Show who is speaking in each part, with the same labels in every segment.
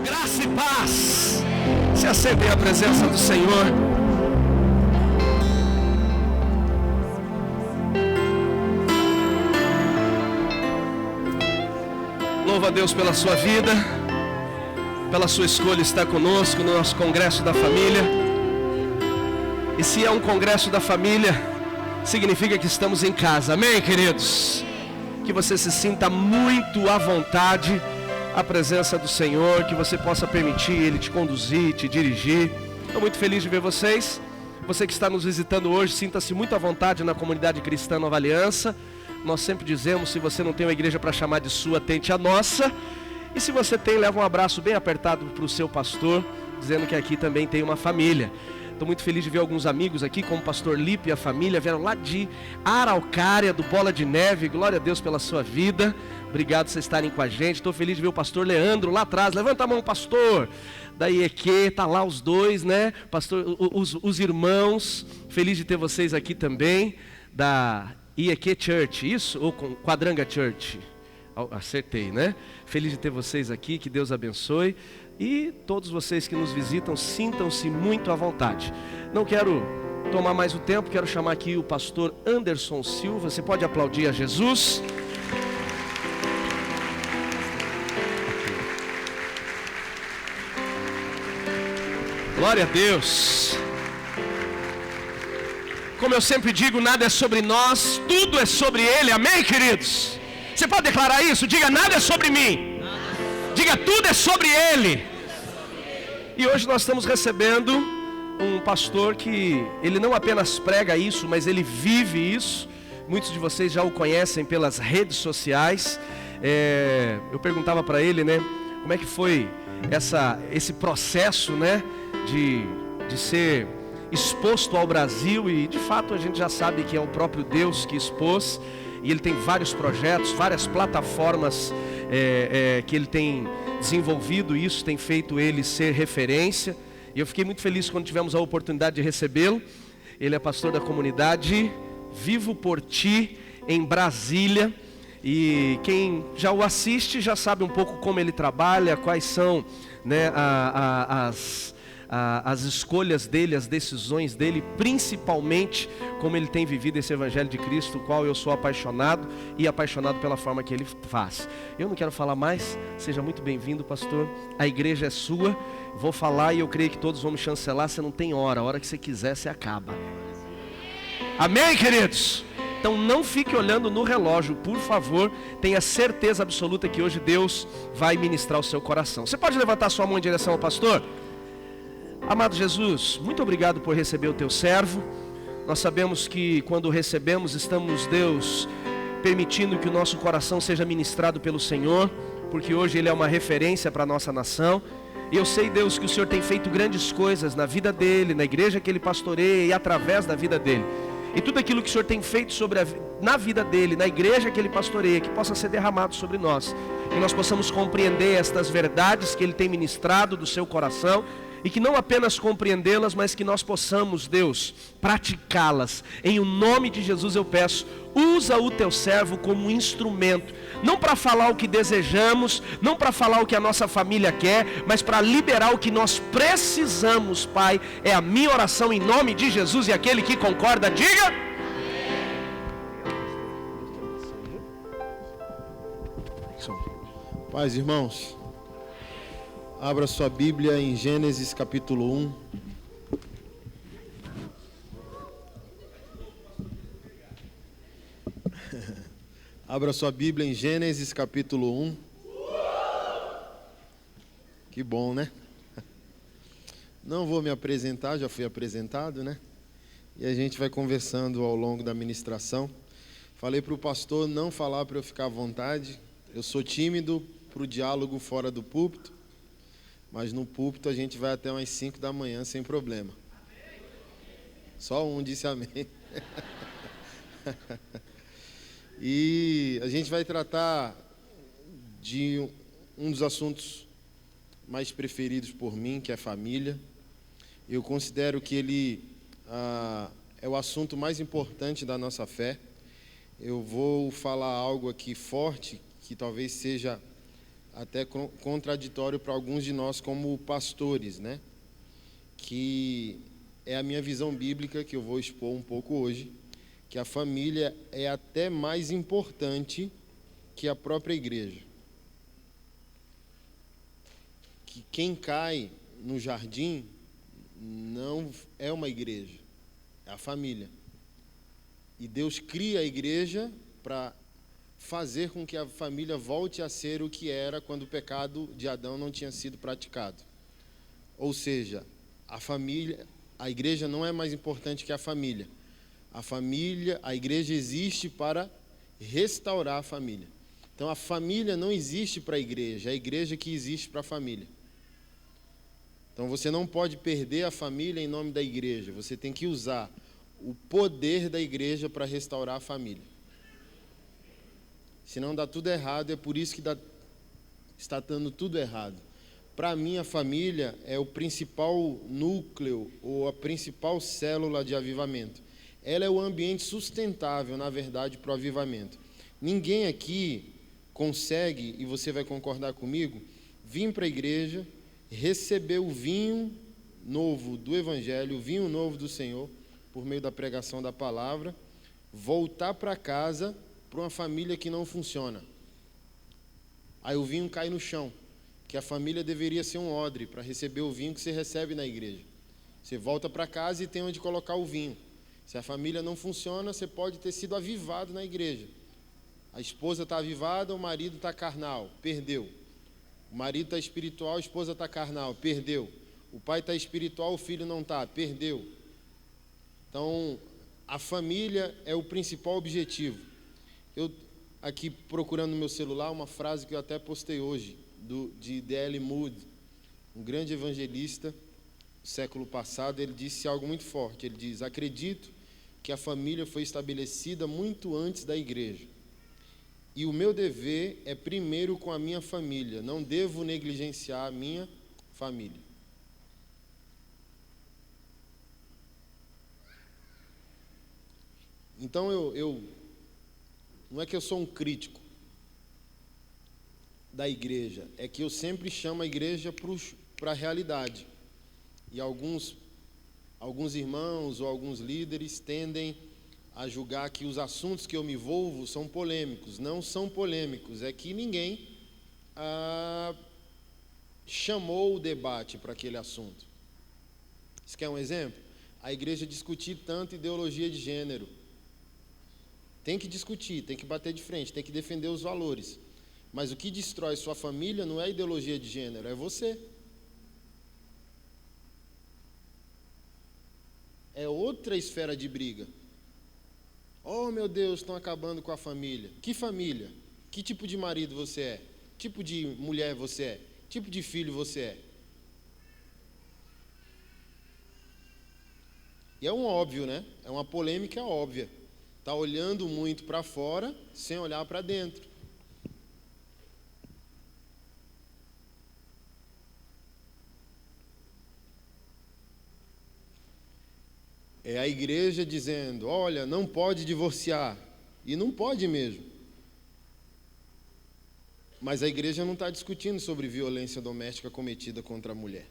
Speaker 1: Graça e paz. Se acender a presença do Senhor. Louva a Deus pela sua vida, pela sua escolha estar conosco no nosso congresso da família. E se é um congresso da família, significa que estamos em casa, amém, queridos? Que você se sinta muito à vontade, a presença do Senhor, que você possa permitir Ele te conduzir, te dirigir. Estou muito feliz de ver vocês. Você que está nos visitando hoje, sinta-se muito à vontade na comunidade cristã Nova Aliança. Nós sempre dizemos, se você não tem uma igreja para chamar de sua, tente a nossa. E se você tem, leva um abraço bem apertado para o seu pastor, dizendo que aqui também tem uma família. Estou muito feliz de ver alguns amigos aqui, como o pastor Lipe e a família, vieram lá de Araucária, do Bola de Neve. Glória a Deus pela sua vida. Obrigado por vocês estarem com a gente. Estou feliz de ver o pastor Leandro lá atrás. Levanta a mão, pastor. Da IEQ, tá lá os dois, né? Pastor, os irmãos. Feliz de ter vocês aqui também. Da IEQ Church, isso? Ou Quadranga Church? Acertei, né? Feliz de ter vocês aqui. Que Deus abençoe. E todos vocês que nos visitam, sintam-se muito à vontade. Não quero tomar mais o tempo, quero chamar aqui o pastor Anderson Silva. Você pode aplaudir a Jesus. Glória a Deus. Como eu sempre digo, nada é sobre nós, tudo é sobre Ele, amém, queridos? Você pode declarar isso? Diga, nada é sobre mim. Diga, tudo é sobre Ele. E hoje nós estamos recebendo um pastor que ele não apenas prega isso, mas ele vive isso. Muitos de vocês já o conhecem pelas redes sociais. Eu perguntava para ele, né, como é que foi esse processo, né, de ser exposto ao Brasil. E de fato a gente já sabe que é o próprio Deus que expôs. E ele tem vários projetos, várias plataformas que ele tem desenvolvido. Isso tem feito ele ser referência. E eu fiquei muito feliz quando tivemos a oportunidade de recebê-lo. Ele é pastor da comunidade Vivo por Ti, em Brasília. E quem já o assiste já sabe um pouco como ele trabalha, quais são, né, as escolhas dele, as decisões dele, principalmente como ele tem vivido esse Evangelho de Cristo, o qual eu sou apaixonado e apaixonado pela forma que ele faz. Eu não quero falar mais, seja muito bem-vindo, pastor. A igreja é sua, vou falar e eu creio que todos vão me chancelar. Você não tem hora, a hora que você quiser você acaba. Amém, queridos? Então não fique olhando no relógio, por favor. Tenha certeza absoluta que hoje Deus vai ministrar o seu coração. Você pode levantar sua mão em direção ao pastor? Amado Jesus, muito obrigado por receber o teu servo. Nós sabemos que quando o recebemos, estamos, Deus, permitindo que o nosso coração seja ministrado pelo Senhor, porque hoje ele é uma referência para a nossa nação. E eu sei, Deus, que o Senhor tem feito grandes coisas na vida dele, na igreja que ele pastoreia e através da vida dele. E tudo aquilo que o Senhor tem feito na vida dele, na igreja que ele pastoreia, que possa ser derramado sobre nós. Que nós possamos compreender estas verdades que ele tem ministrado do seu coração. E que não apenas compreendê-las, mas que nós possamos, Deus, praticá-las. Em o nome de Jesus eu peço, usa o teu servo como um instrumento. Não para falar o que desejamos, não para falar o que a nossa família quer, mas para liberar o que nós precisamos, Pai. É a minha oração em nome de Jesus, e aquele que concorda, diga.
Speaker 2: Paz, irmãos. Abra sua Bíblia em Gênesis capítulo 1. Abra sua Bíblia em Gênesis capítulo 1. Que bom, né? Não vou me apresentar, já fui apresentado, né? E a gente vai conversando ao longo da ministração. Falei para o pastor não falar para eu ficar à vontade. Eu sou tímido para o diálogo fora do púlpito. Mas no púlpito a gente vai até umas 5 da manhã sem problema. Só um disse amém. E a gente vai tratar de um dos assuntos mais preferidos por mim, que é família. Eu considero que ele é o assunto mais importante da nossa fé. Eu vou falar algo aqui forte, que talvez seja até contraditório para alguns de nós como pastores, né? Que é a minha visão bíblica, que eu vou expor um pouco hoje, que a família é até mais importante que a própria igreja. Que quem cai no jardim não é uma igreja, é a família. E Deus cria a igreja para fazer com que a família volte a ser o que era quando o pecado de Adão não tinha sido praticado. Ou seja, a igreja não é mais importante que a família. A igreja existe para restaurar a família. Então a família não existe para a igreja, é a igreja que existe para a família. Então você não pode perder a família em nome da igreja, você tem que usar o poder da igreja para restaurar a família. Senão dá tudo errado, é por isso que está dando tudo errado. Para mim, a família é o principal núcleo ou a principal célula de avivamento. Ela é o ambiente sustentável, na verdade, para o avivamento. Ninguém aqui consegue, e você vai concordar comigo, vir para a igreja, receber o vinho novo do Evangelho, o vinho novo do Senhor, por meio da pregação da palavra, voltar para casa para uma família que não funciona. Aí o vinho cai no chão, que a família deveria ser um odre para receber o vinho que você recebe na igreja. Você volta para casa e tem onde colocar o vinho. Se a família não funciona, você pode ter sido avivado na igreja. A esposa está avivada, o marido está carnal, perdeu. O marido está espiritual, a esposa está carnal, perdeu. O pai está espiritual, o filho não está, perdeu. Então, a família é o principal objetivo. Eu, aqui procurando no meu celular, uma frase que eu até postei hoje, de D.L. Moody, um grande evangelista do século passado. Ele disse algo muito forte. Ele diz: acredito que a família foi estabelecida muito antes da igreja. E o meu dever é primeiro com a minha família. Não devo negligenciar a minha família. Então não é que eu sou um crítico da igreja, é que eu sempre chamo a igreja para a realidade. E alguns irmãos ou alguns líderes tendem a julgar que os assuntos que eu me envolvo são polêmicos. Não são polêmicos, é que ninguém chamou o debate para aquele assunto. Você quer um exemplo? A igreja discutir tanto ideologia de gênero. Tem que discutir, tem que bater de frente, tem que defender os valores. Mas o que destrói sua família não é a ideologia de gênero, é você. É outra esfera de briga. Oh, meu Deus, estão acabando com a família. Que família? Que tipo de marido você é? Que tipo de mulher você é? Que tipo de filho você é? E é um óbvio, né? É uma polêmica óbvia. Está olhando muito para fora, sem olhar para dentro. É a igreja dizendo: olha, não pode divorciar. E não pode mesmo. Mas a igreja não está discutindo sobre violência doméstica cometida contra a mulher.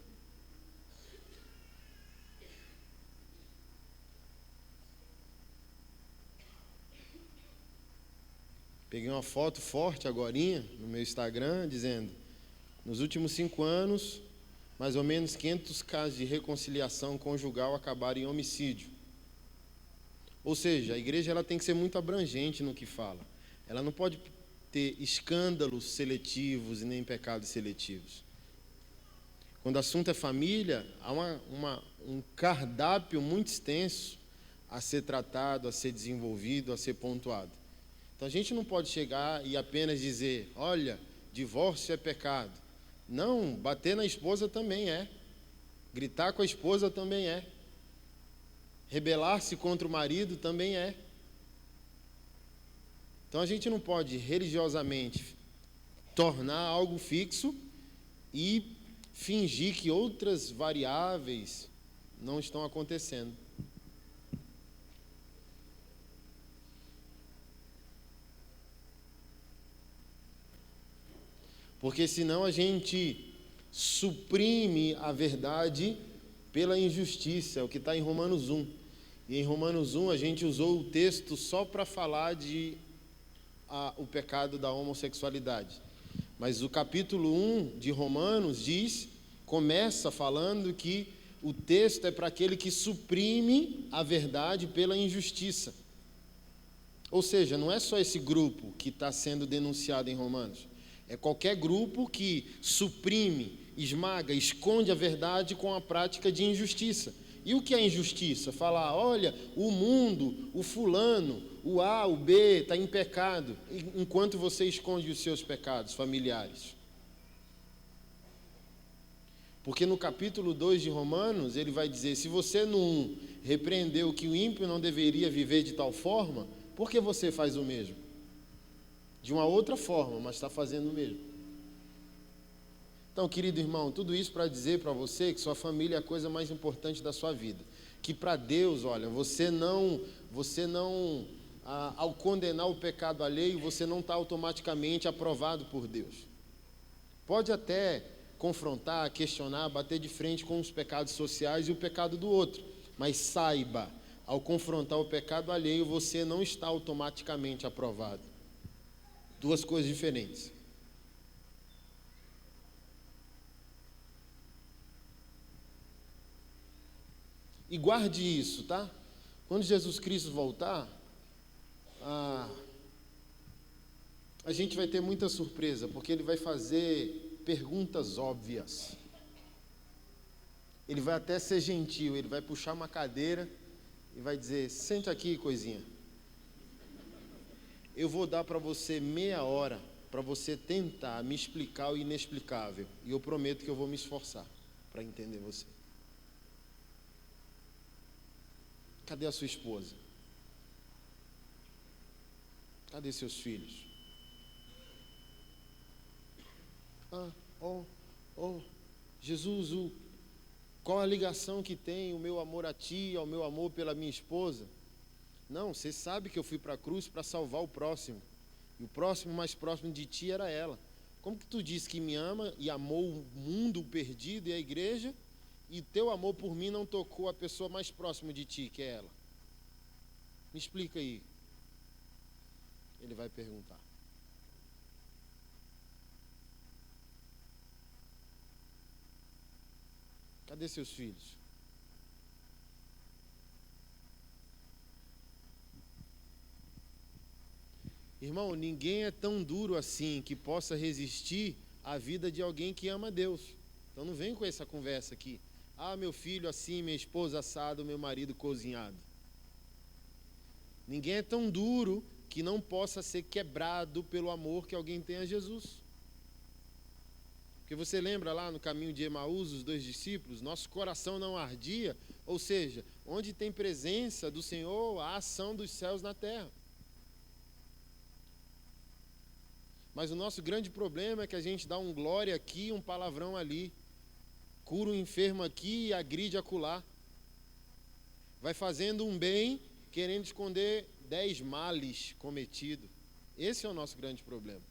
Speaker 2: Peguei uma foto forte agorinha no meu Instagram, dizendo: nos últimos 5 anos, mais ou menos 500 casos de reconciliação conjugal acabaram em homicídio. Ou seja, a igreja ela tem que ser muito abrangente no que fala. Ela não pode ter escândalos seletivos e nem pecados seletivos. Quando o assunto é família, há um cardápio muito extenso a ser tratado, a ser desenvolvido, a ser pontuado. Então a gente não pode chegar e apenas dizer: olha, divórcio é pecado. Não, bater na esposa também é. Gritar com a esposa também é. Rebelar-se contra o marido também é. Então a gente não pode religiosamente tornar algo fixo e fingir que outras variáveis não estão acontecendo. Porque senão a gente suprime a verdade pela injustiça, é o que está em Romanos 1. E em Romanos 1 a gente usou o texto só para falar o pecado da homossexualidade. Mas o capítulo 1 de Romanos começa falando que o texto é para aquele que suprime a verdade pela injustiça. Ou seja, não é só esse grupo que está sendo denunciado em Romanos. É qualquer grupo que suprime, esmaga, esconde a verdade com a prática de injustiça. E o que é injustiça? Falar, olha, o mundo, o fulano, o A, o B está em pecado, enquanto você esconde os seus pecados familiares. Porque no capítulo 2 de Romanos, ele vai dizer, se você no 1 repreendeu que o ímpio não deveria viver de tal forma, por que você faz o mesmo? De uma outra forma, mas está fazendo o mesmo. Então, querido irmão, tudo isso para dizer para você que sua família é a coisa mais importante da sua vida. Que para Deus, olha, você não, ao condenar o pecado alheio, você não está automaticamente aprovado por Deus. Pode até confrontar, questionar, bater de frente com os pecados sociais e o pecado do outro. Mas saiba, ao confrontar o pecado alheio, você não está automaticamente aprovado. Duas coisas diferentes. E guarde isso, tá? Quando Jesus Cristo voltar, a gente vai ter muita surpresa, porque Ele vai fazer perguntas óbvias. Ele vai até ser gentil, Ele vai puxar uma cadeira e vai dizer, sente aqui, coisinha. Eu vou dar para você meia hora para você tentar me explicar o inexplicável. E eu prometo que eu vou me esforçar para entender você. Cadê a sua esposa? Cadê seus filhos? Jesus, qual a ligação que tem o meu amor a ti, ao meu amor pela minha esposa? Não, você sabe que eu fui para a cruz para salvar o próximo. E o próximo mais próximo de ti era ela. Como que tu diz que me ama e amou o mundo perdido e a igreja, e teu amor por mim não tocou a pessoa mais próxima de ti, que é ela? Me explica aí. Ele vai perguntar. Cadê seus filhos? Irmão, ninguém é tão duro assim que possa resistir à vida de alguém que ama Deus. Então não vem com essa conversa aqui. Meu filho assim, minha esposa assado, meu marido cozinhado. Ninguém é tão duro que não possa ser quebrado pelo amor que alguém tem a Jesus. Porque você lembra lá no caminho de Emaús, os 2 discípulos, nosso coração não ardia, ou seja, onde tem presença do Senhor, a ação dos céus na terra. Mas o nosso grande problema é que a gente dá um glória aqui, um palavrão ali, cura um enfermo aqui e agride acolá. Vai fazendo um bem, querendo esconder 10 males cometidos. Esse é o nosso grande problema.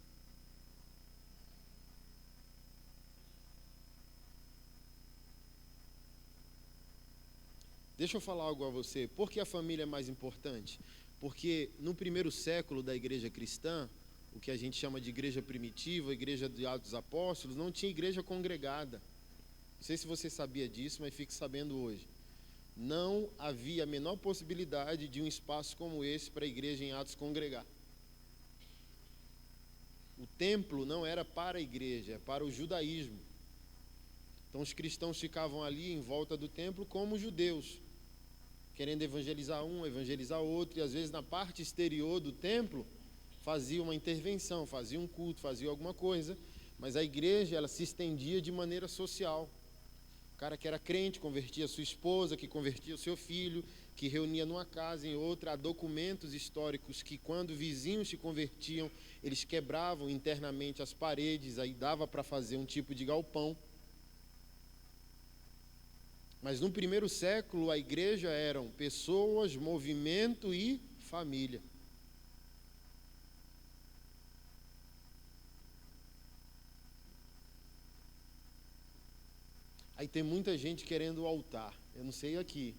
Speaker 2: Deixa eu falar algo a você. Por que a família é mais importante? Porque no primeiro século da igreja cristã, o que a gente chama de igreja primitiva, igreja de Atos dos Apóstolos, não tinha igreja congregada. Não sei se você sabia disso, mas fique sabendo hoje. Não havia a menor possibilidade de um espaço como esse para a igreja em Atos congregar. O templo não era para a igreja, é para o judaísmo. Então os cristãos ficavam ali em volta do templo como judeus, querendo evangelizar um, evangelizar outro, e às vezes na parte exterior do templo fazia uma intervenção, fazia um culto, fazia alguma coisa, mas a igreja ela se estendia de maneira social. O cara que era crente convertia a sua esposa, que convertia o seu filho, que reunia numa casa, em outra. Há documentos históricos que quando vizinhos se convertiam, eles quebravam internamente as paredes, aí dava para fazer um tipo de galpão. Mas no primeiro século a igreja eram pessoas, movimento e família. Aí tem muita gente querendo o altar. Eu não sei aqui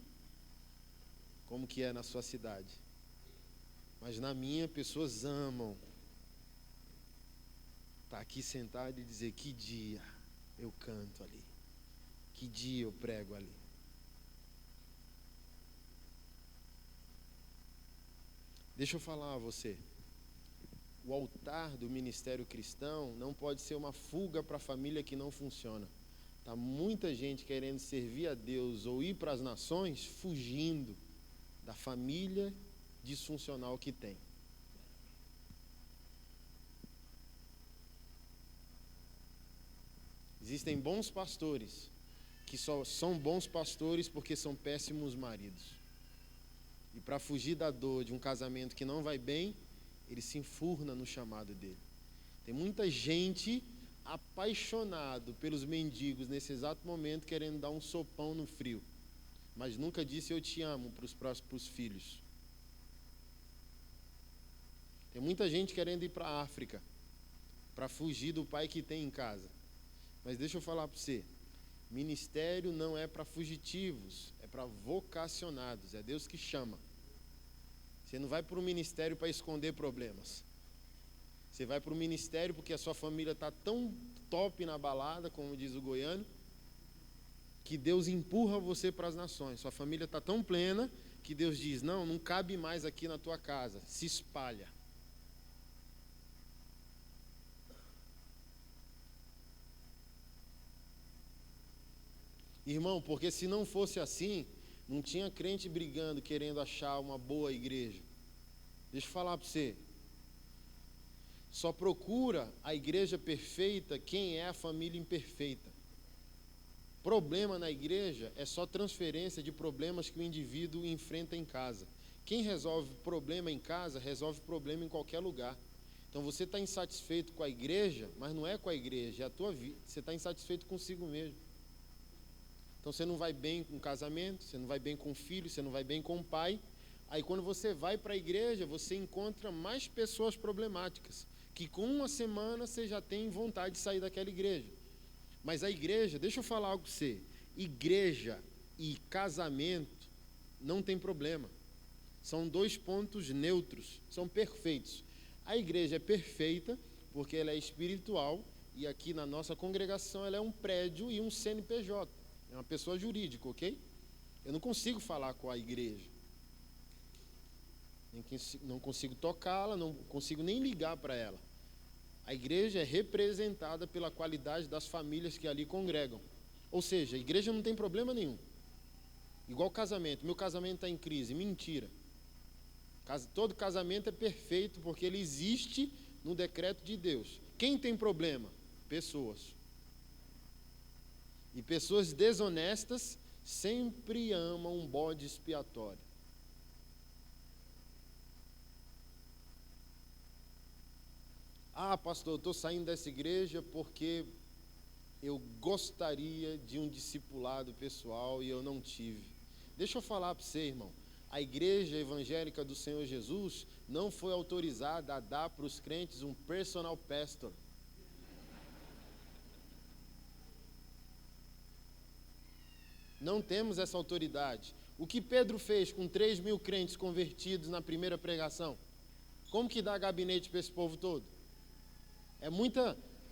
Speaker 2: como que é na sua cidade, mas na minha, pessoas amam estar aqui sentado e dizer: que dia eu canto ali, que dia eu prego ali. Deixa eu falar a você, o altar do ministério cristão não pode ser uma fuga para a família que não funciona. Está muita gente querendo servir a Deus ou ir para as nações, fugindo da família disfuncional que tem. Existem bons pastores que só são bons pastores porque são péssimos maridos. E para fugir da dor de um casamento que não vai bem, ele se enfurna no chamado dele. Tem muita gente apaixonado pelos mendigos nesse exato momento, querendo dar um sopão no frio, mas nunca disse eu te amo para os filhos. Tem muita gente querendo ir para a África para fugir do pai que tem em casa. Mas deixa eu falar para você, ministério não é para fugitivos, é para vocacionados, é Deus que chama. Você não vai para o ministério para esconder problemas. Você vai para o ministério porque a sua família está tão top na balada, como diz o goiano, que Deus empurra você para as nações. Sua família está tão plena que Deus diz: não cabe mais aqui na tua casa, se espalha. Irmão, porque se não fosse assim, não tinha crente brigando, querendo achar uma boa igreja. Deixa eu falar para você. Só procura a igreja perfeita quem é a família imperfeita. Problema na igreja é só transferência de problemas que o indivíduo enfrenta em casa. Quem resolve problema em casa, resolve problema em qualquer lugar. Então você está insatisfeito com a igreja, mas não é com a igreja, é a tua vida. Você está insatisfeito consigo mesmo. Então você não vai bem com o casamento, você não vai bem com o filho, você não vai bem com o pai. Aí quando você vai para a igreja, você encontra mais pessoas problemáticas, que com uma semana você já tem vontade de sair daquela igreja. Mas a igreja, deixa eu falar algo para você, igreja e casamento não tem problema. São dois pontos neutros, são perfeitos. A igreja é perfeita porque ela é espiritual e aqui na nossa congregação ela é um prédio e um CNPJ, é uma pessoa jurídica, ok? Eu não consigo falar com a igreja. Não consigo tocá-la, não consigo nem ligar para ela. A igreja é representada pela qualidade das famílias que ali congregam. Ou seja, a igreja não tem problema nenhum. Igual casamento. Meu casamento está em crise. Mentira. Todo casamento é perfeito porque ele existe no decreto de Deus. Quem tem problema? Pessoas. E pessoas desonestas sempre amam um bode expiatório. Ah, pastor, eu estou saindo dessa igreja porque eu gostaria de um discipulado pessoal e eu não tive. Deixa eu falar para você, irmão. A igreja evangélica do Senhor Jesus não foi autorizada a dar para os crentes um personal pastor. Não temos essa autoridade. O que Pedro fez com 3.000 crentes convertidos na primeira pregação? Como que dá gabinete para esse povo todo? É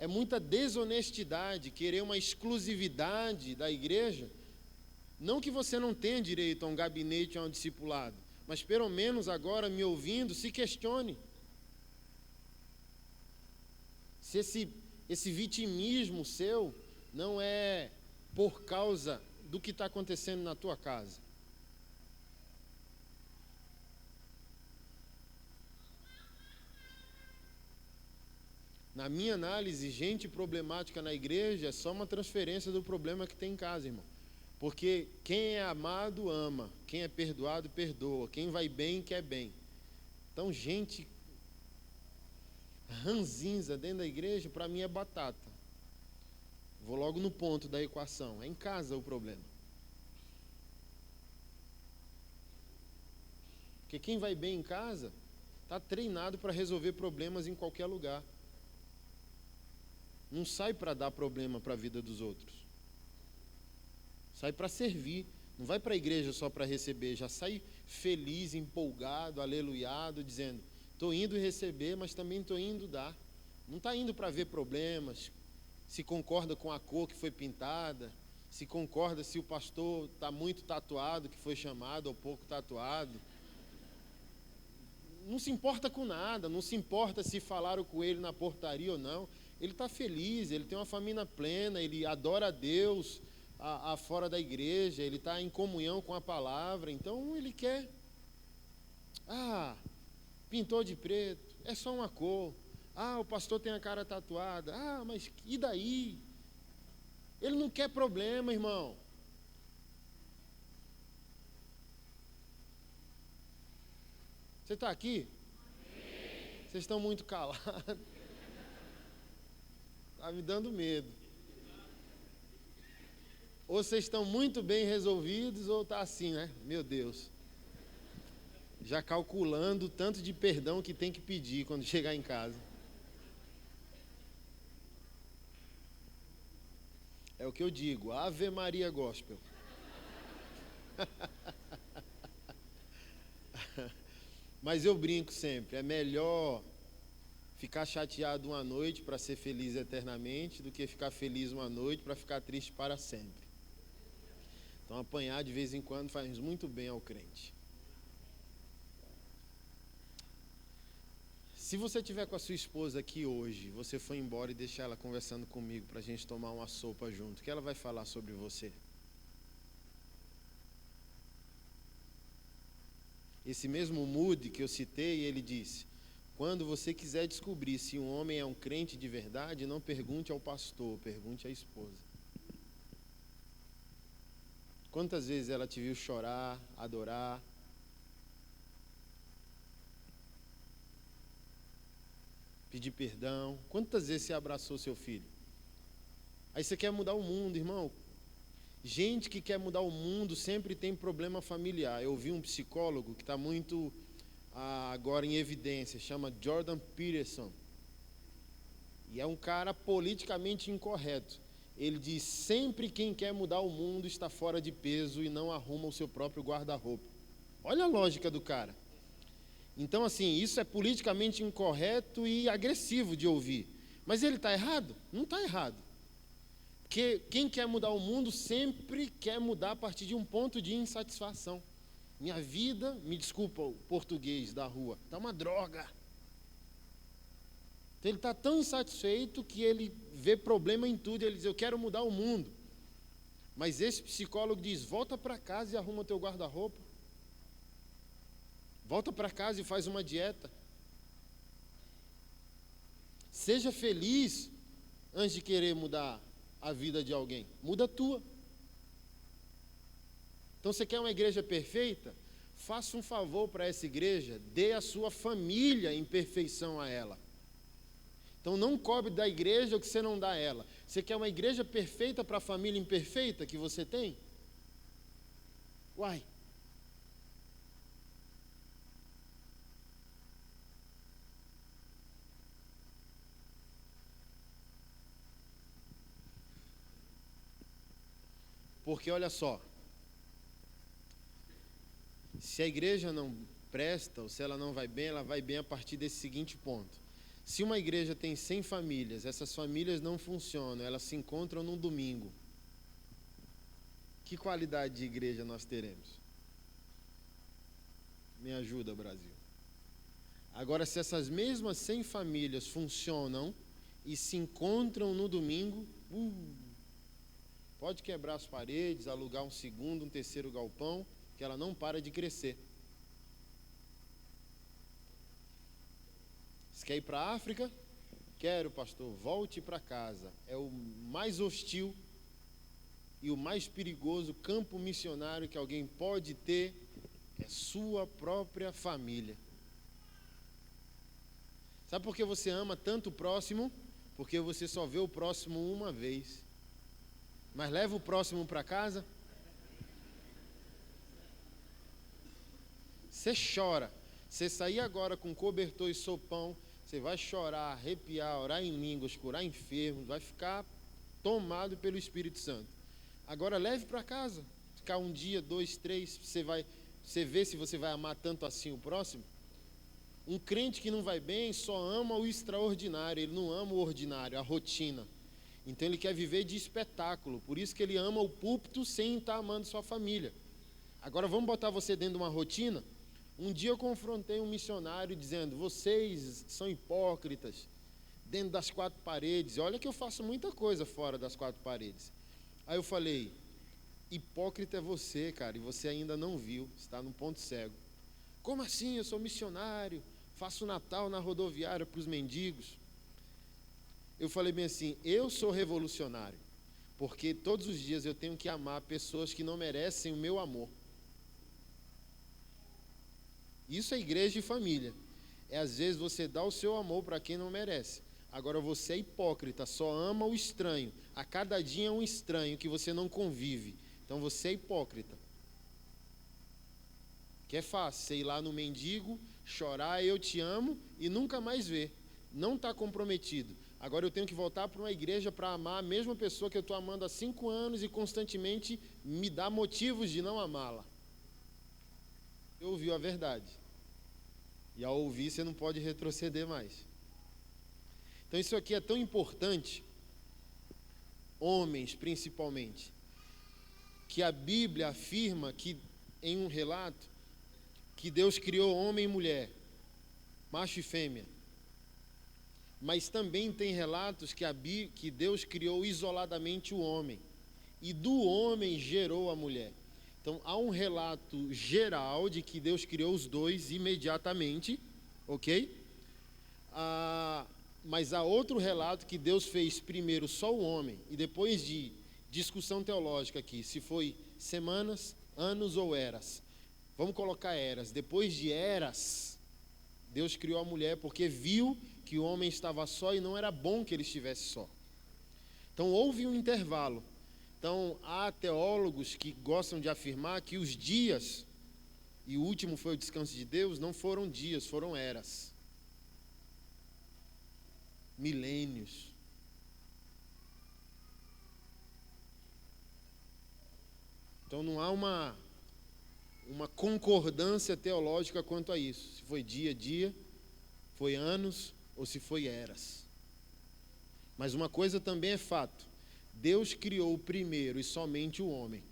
Speaker 2: muita desonestidade querer uma exclusividade da igreja. Não que você não tenha direito a um gabinete, a um discipulado, mas pelo menos agora me ouvindo, se questione. Se esse vitimismo seu não é por causa do que está acontecendo na tua casa. Na minha análise, gente problemática na igreja é só uma transferência do problema que tem em casa, irmão. Porque quem é amado, ama. Quem é perdoado, perdoa. Quem vai bem, quer bem. Então, gente ranzinza dentro da igreja, para mim é batata. Vou logo no ponto da equação. É em casa o problema. Porque quem vai bem em casa, está treinado para resolver problemas em qualquer lugar. Não sai para dar problema para a vida dos outros. Sai para servir. Não vai para a igreja só para receber. Já sai feliz, empolgado, aleluiado, dizendo: estou indo receber, mas também estou indo dar. Não está indo para ver problemas, se concorda com a cor que foi pintada, se concorda se o pastor está muito tatuado, que foi chamado, ou pouco tatuado. Não se importa com nada, não se importa se falaram com ele na portaria ou não. Ele está feliz, ele tem uma família plena, ele adora a Deus fora da igreja, ele está em comunhão com a palavra, então ele quer. Pintou de preto, é só uma cor. O pastor tem a cara tatuada. Mas e daí? Ele não quer problema, irmão. Você está aqui? Sim. Vocês estão muito calados. Está me dando medo. Ou vocês estão muito bem resolvidos, ou está assim, né? Meu Deus. Já calculando o tanto de perdão que tem que pedir quando chegar em casa. É o que eu digo, Ave Maria Gospel. Mas eu brinco sempre, é melhor ficar chateado uma noite para ser feliz eternamente do que ficar feliz uma noite para ficar triste para sempre. Então apanhar de vez em quando faz muito bem ao crente. Se você estiver com a sua esposa aqui hoje, você foi embora e deixar ela conversando comigo para a gente tomar uma sopa junto, o que ela vai falar sobre você? Esse mesmo Moody que eu citei, ele disse: quando você quiser descobrir se um homem é um crente de verdade, não pergunte ao pastor, pergunte à esposa. Quantas vezes ela te viu chorar, adorar? Pedir perdão? Quantas vezes você abraçou seu filho? Aí você quer mudar o mundo, irmão. Gente que quer mudar o mundo sempre tem problema familiar. Eu vi um psicólogo que está muito agora em evidência, chama Jordan Peterson. E é um cara politicamente incorreto. Ele diz: sempre quem quer mudar o mundo está fora de peso e não arruma o seu próprio guarda-roupa. Olha a lógica do cara. Então, assim, isso é politicamente incorreto e agressivo de ouvir. Mas ele está errado? Não está errado. Porque quem quer mudar o mundo sempre quer mudar a partir de um ponto de insatisfação. Minha vida, me desculpa o português da rua, está uma droga. Então, ele está tão insatisfeito que ele vê problema em tudo. Ele diz: eu quero mudar o mundo. Mas esse psicólogo diz: volta para casa e arruma teu guarda-roupa. Volta para casa e faz uma dieta. Seja feliz antes de querer mudar a vida de alguém. Muda a tua. Então, você quer uma igreja perfeita? Faça um favor para essa igreja, dê a sua família em perfeição a ela. Então, não cobre da igreja o que você não dá a ela. Você quer uma igreja perfeita para a família imperfeita que você tem? Uai. Porque olha só, se a igreja não presta, ou se ela não vai bem, ela vai bem a partir desse seguinte ponto. Se uma igreja tem 100 famílias, essas famílias não funcionam, elas se encontram num domingo. Que qualidade de igreja nós teremos? Me ajuda, Brasil. Agora, se essas mesmas 100 famílias funcionam e se encontram no domingo, pode quebrar as paredes, alugar um segundo, um terceiro galpão, que ela não para de crescer. Você quer ir para a África? Quero, pastor. Volte para casa. É o mais hostil e o mais perigoso campo missionário que alguém pode ter, é sua própria família. Sabe por que você ama tanto o próximo? Porque você só vê o próximo uma vez. Mas leva o próximo para casa. Você chora. Você sair agora com cobertor e sopão, você vai chorar, arrepiar, orar em línguas, curar enfermos, vai ficar tomado pelo Espírito Santo. Agora leve para casa, ficar um dia, 2, 3, você vê se você vai amar tanto assim o próximo. Um crente que não vai bem só ama o extraordinário, ele não ama o ordinário, a rotina. Então ele quer viver de espetáculo, por isso que ele ama o púlpito sem estar amando sua família. Agora vamos botar você dentro de uma rotina? Um dia eu confrontei um missionário dizendo, vocês são hipócritas, dentro das 4 paredes, olha que eu faço muita coisa fora das 4 paredes. Aí eu falei, hipócrita é você, cara, e você ainda não viu, está num ponto cego. Como assim? Eu sou missionário, faço Natal na rodoviária para os mendigos. Eu falei bem assim, eu sou revolucionário, porque todos os dias eu tenho que amar pessoas que não merecem o meu amor. Isso é igreja e família. É às vezes você dá o seu amor para quem não merece. Agora você é hipócrita, só ama o estranho. A cada dia é um estranho que você não convive. Então você é hipócrita. Que é fácil, você ir lá no mendigo, chorar, eu te amo e nunca mais ver. Não está comprometido. Agora eu tenho que voltar para uma igreja para amar a mesma pessoa que eu estou amando há 5 anos e constantemente me dá motivos de não amá-la. Eu ouvi a verdade. E ao ouvir você não pode retroceder mais. Então isso aqui é tão importante, homens principalmente, que a Bíblia afirma que, em um relato, que Deus criou homem e mulher, macho e fêmea. Mas também tem relatos que Deus criou isoladamente o homem, e do homem gerou a mulher. Então há um relato geral de que Deus criou os dois imediatamente, ok? Mas há outro relato que Deus fez primeiro só o homem, e depois de discussão teológica aqui, se foi semanas, anos ou eras. Vamos colocar eras. Depois de eras, Deus criou a mulher porque viu que o homem estava só e não era bom que ele estivesse só. Então houve um intervalo. Então há teólogos que gostam de afirmar que os dias, e o último foi o descanso de Deus, não foram dias, foram eras. Milênios. Então não há uma concordância teológica quanto a isso. Se foi dia, foi anos ou se foi eras. Mas uma coisa também é fato. Deus criou o primeiro e somente o homem.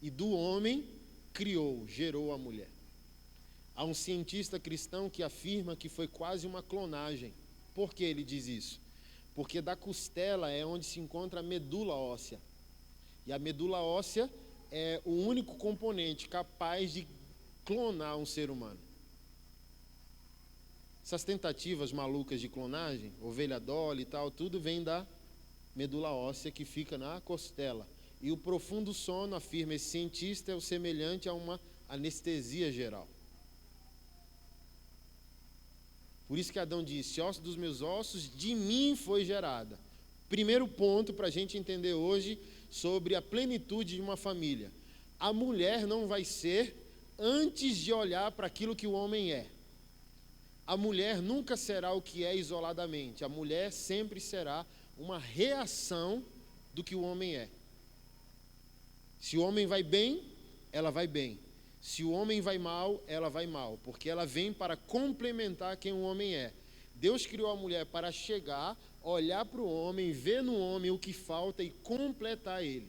Speaker 2: E do homem gerou a mulher. Há um cientista cristão que afirma que foi quase uma clonagem. Por que ele diz isso? Porque da costela é onde se encontra a medula óssea. E a medula óssea é o único componente capaz de clonar um ser humano. Essas tentativas malucas de clonagem, ovelha Dolly e tal, tudo vem da medula óssea que fica na costela. E o profundo sono, afirma esse cientista, é o semelhante a uma anestesia geral. Por isso que Adão disse, osso dos meus ossos, de mim foi gerada. Primeiro ponto para a gente entender hoje sobre a plenitude de uma família. A mulher não vai ser antes de olhar para aquilo que o homem é. A mulher nunca será o que é isoladamente. A mulher sempre será uma reação do que o homem é. Se o homem vai bem, ela vai bem. Se o homem vai mal, ela vai mal, porque ela vem para complementar quem o homem é. Deus criou a mulher para chegar, olhar para o homem, ver no homem o que falta e completar ele.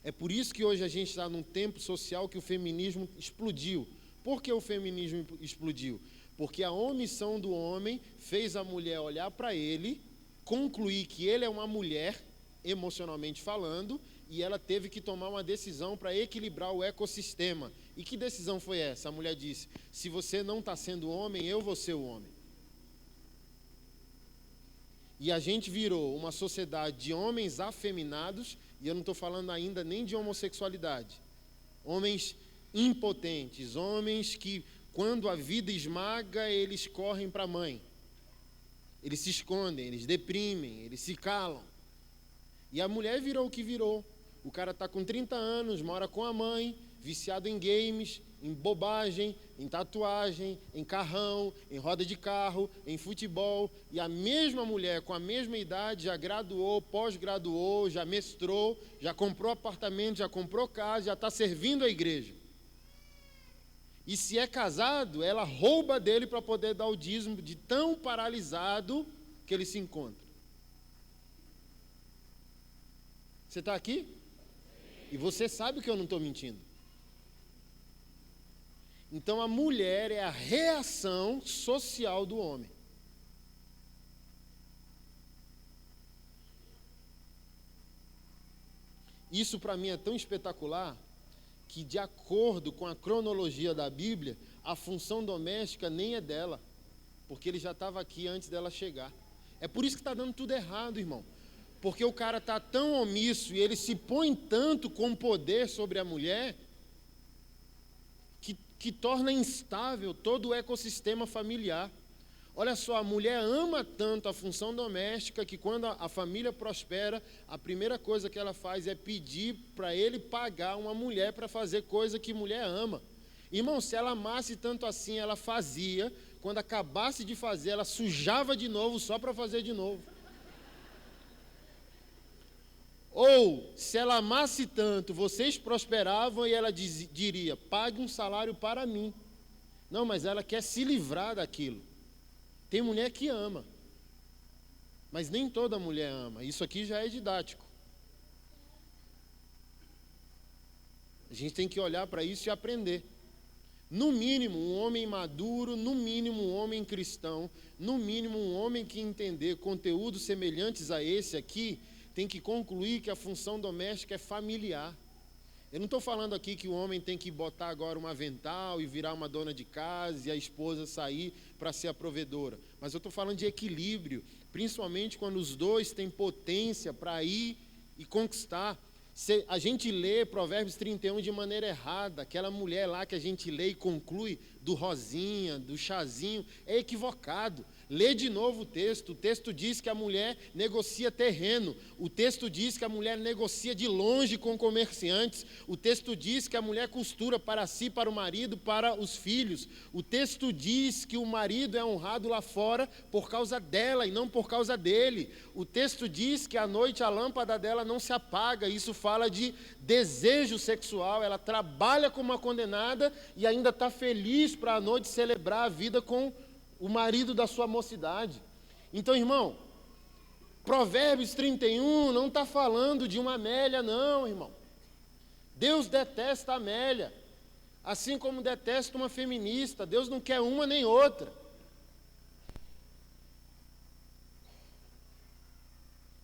Speaker 2: É por isso que hoje a gente está num tempo social que o feminismo explodiu. Por que o feminismo explodiu? Porque a omissão do homem fez a mulher olhar para ele, concluir que ele é uma mulher, emocionalmente falando, e ela teve que tomar uma decisão para equilibrar o ecossistema. E que decisão foi essa? A mulher disse, se você não está sendo homem, eu vou ser o homem. E a gente virou uma sociedade de homens afeminados, e eu não estou falando ainda nem de homossexualidade. Homens impotentes, homens que, quando a vida esmaga, eles correm para a mãe. Eles se escondem, eles deprimem, eles se calam. E a mulher virou o que virou. O cara está com 30 anos, mora com a mãe, viciado em games, em bobagem, em tatuagem, em carrão, em roda de carro, em futebol. E a mesma mulher, com a mesma idade, já graduou, pós-graduou, já mestrou, já comprou apartamento, já comprou casa, já está servindo a igreja. E se é casado, ela rouba dele para poder dar o dízimo, de tão paralisado que ele se encontra. Você está aqui? E você sabe que eu não estou mentindo. Então a mulher é a reação social do homem. Isso para mim é tão espetacular que, de acordo com a cronologia da Bíblia, a função doméstica nem é dela, porque ele já estava aqui antes dela chegar. É por isso que está dando tudo errado, irmão. Porque o cara está tão omisso e ele se põe tanto com poder sobre a mulher que torna instável todo o ecossistema familiar. Olha só, a mulher ama tanto a função doméstica que quando a família prospera, a primeira coisa que ela faz é pedir para ele pagar uma mulher para fazer coisa que mulher ama. Irmão, se ela amasse tanto assim, ela fazia, quando acabasse de fazer, ela sujava de novo só para fazer de novo. Ou, se ela amasse tanto, vocês prosperavam e ela diria, pague um salário para mim. Não, mas ela quer se livrar daquilo. Tem mulher que ama, mas nem toda mulher ama. Isso aqui já é didático. A gente tem que olhar para isso e aprender. No mínimo, um homem maduro, no mínimo, um homem cristão, no mínimo, um homem que entender conteúdos semelhantes a esse aqui, tem que concluir que a função doméstica é familiar. Eu não estou falando aqui que o homem tem que botar agora um avental e virar uma dona de casa e a esposa sair para ser a provedora. Mas eu estou falando de equilíbrio, principalmente quando os dois têm potência para ir e conquistar. A gente lê Provérbios 31 de maneira errada. Aquela mulher lá que a gente lê e conclui do rosinha, do chazinho, é equivocado. Lê de novo o texto diz que a mulher negocia terreno, o texto diz que a mulher negocia de longe com comerciantes, o texto diz que a mulher costura para si, para o marido, para os filhos, o texto diz que o marido é honrado lá fora por causa dela e não por causa dele, o texto diz que à noite a lâmpada dela não se apaga, isso fala de desejo sexual, ela trabalha como uma condenada e ainda está feliz para à noite celebrar a vida com o marido da sua mocidade. Então, irmão, Provérbios 31 não está falando de uma Amélia, não, irmão. Deus detesta a Amélia, assim como detesta uma feminista. Deus não quer uma nem outra.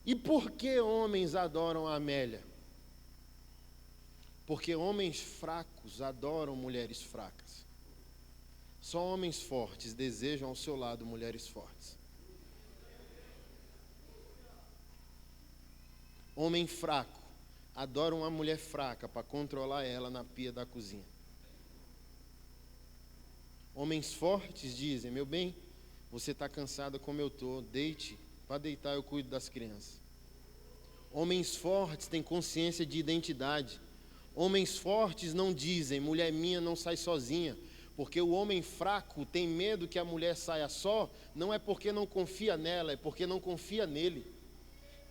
Speaker 2: E por que homens adoram a Amélia? Porque homens fracos adoram mulheres fracas. Só homens fortes desejam ao seu lado mulheres fortes. Homem fraco adora uma mulher fraca para controlar ela na pia da cozinha. Homens fortes dizem, meu bem, você está cansada como eu estou, deite, para deitar eu cuido das crianças. Homens fortes têm consciência de identidade. Homens fortes não dizem, mulher minha não sai sozinha. Porque o homem fraco tem medo que a mulher saia só, não é porque não confia nela, é porque não confia nele.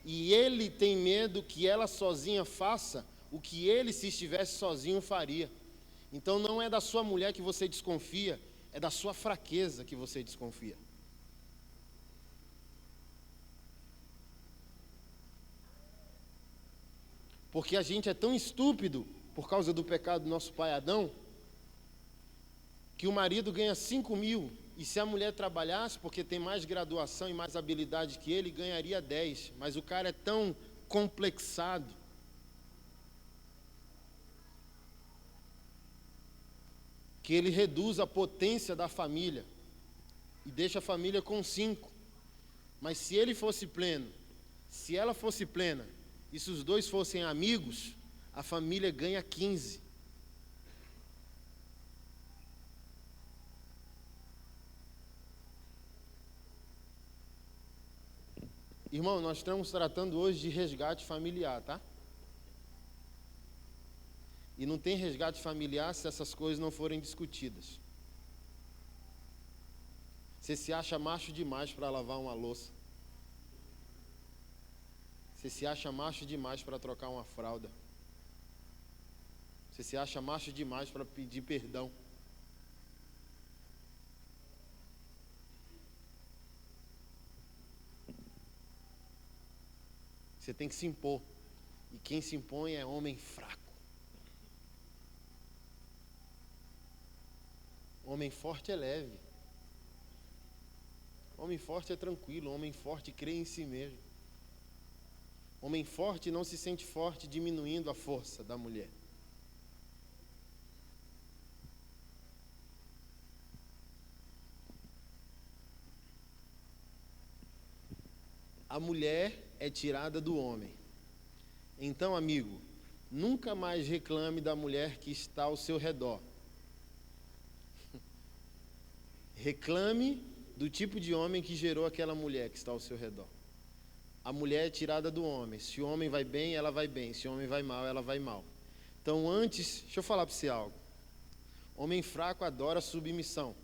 Speaker 2: E ele tem medo que ela sozinha faça o que ele, se estivesse sozinho, faria. Então não é da sua mulher que você desconfia, é da sua fraqueza que você desconfia. Porque a gente é tão estúpido por causa do pecado do nosso pai Adão, que o marido ganha 5.000, e se a mulher trabalhasse, porque tem mais graduação e mais habilidade que ele, ganharia 10. Mas o cara é tão complexado que ele reduz a potência da família e deixa a família com 5. Mas se ele fosse pleno, se ela fosse plena, e se os dois fossem amigos, a família ganha 15. Irmão, nós estamos tratando hoje de resgate familiar, tá? E não tem resgate familiar se essas coisas não forem discutidas. Você se acha macho demais para lavar uma louça. Você se acha macho demais para trocar uma fralda. Você se acha macho demais para pedir perdão. Você tem que se impor. E quem se impõe é homem fraco. Homem forte é leve. Homem forte é tranquilo. Homem forte crê em si mesmo. Homem forte não se sente forte diminuindo a força da mulher. A mulher é tirada do homem. Então, amigo, nunca mais reclame da mulher que está ao seu redor. Reclame do tipo de homem que gerou aquela mulher que está ao seu redor. A mulher é tirada do homem. Se o homem vai bem, ela vai bem. Se o homem vai mal, ela vai mal. Então, antes, deixa eu falar para você algo. Homem fraco adora submissão.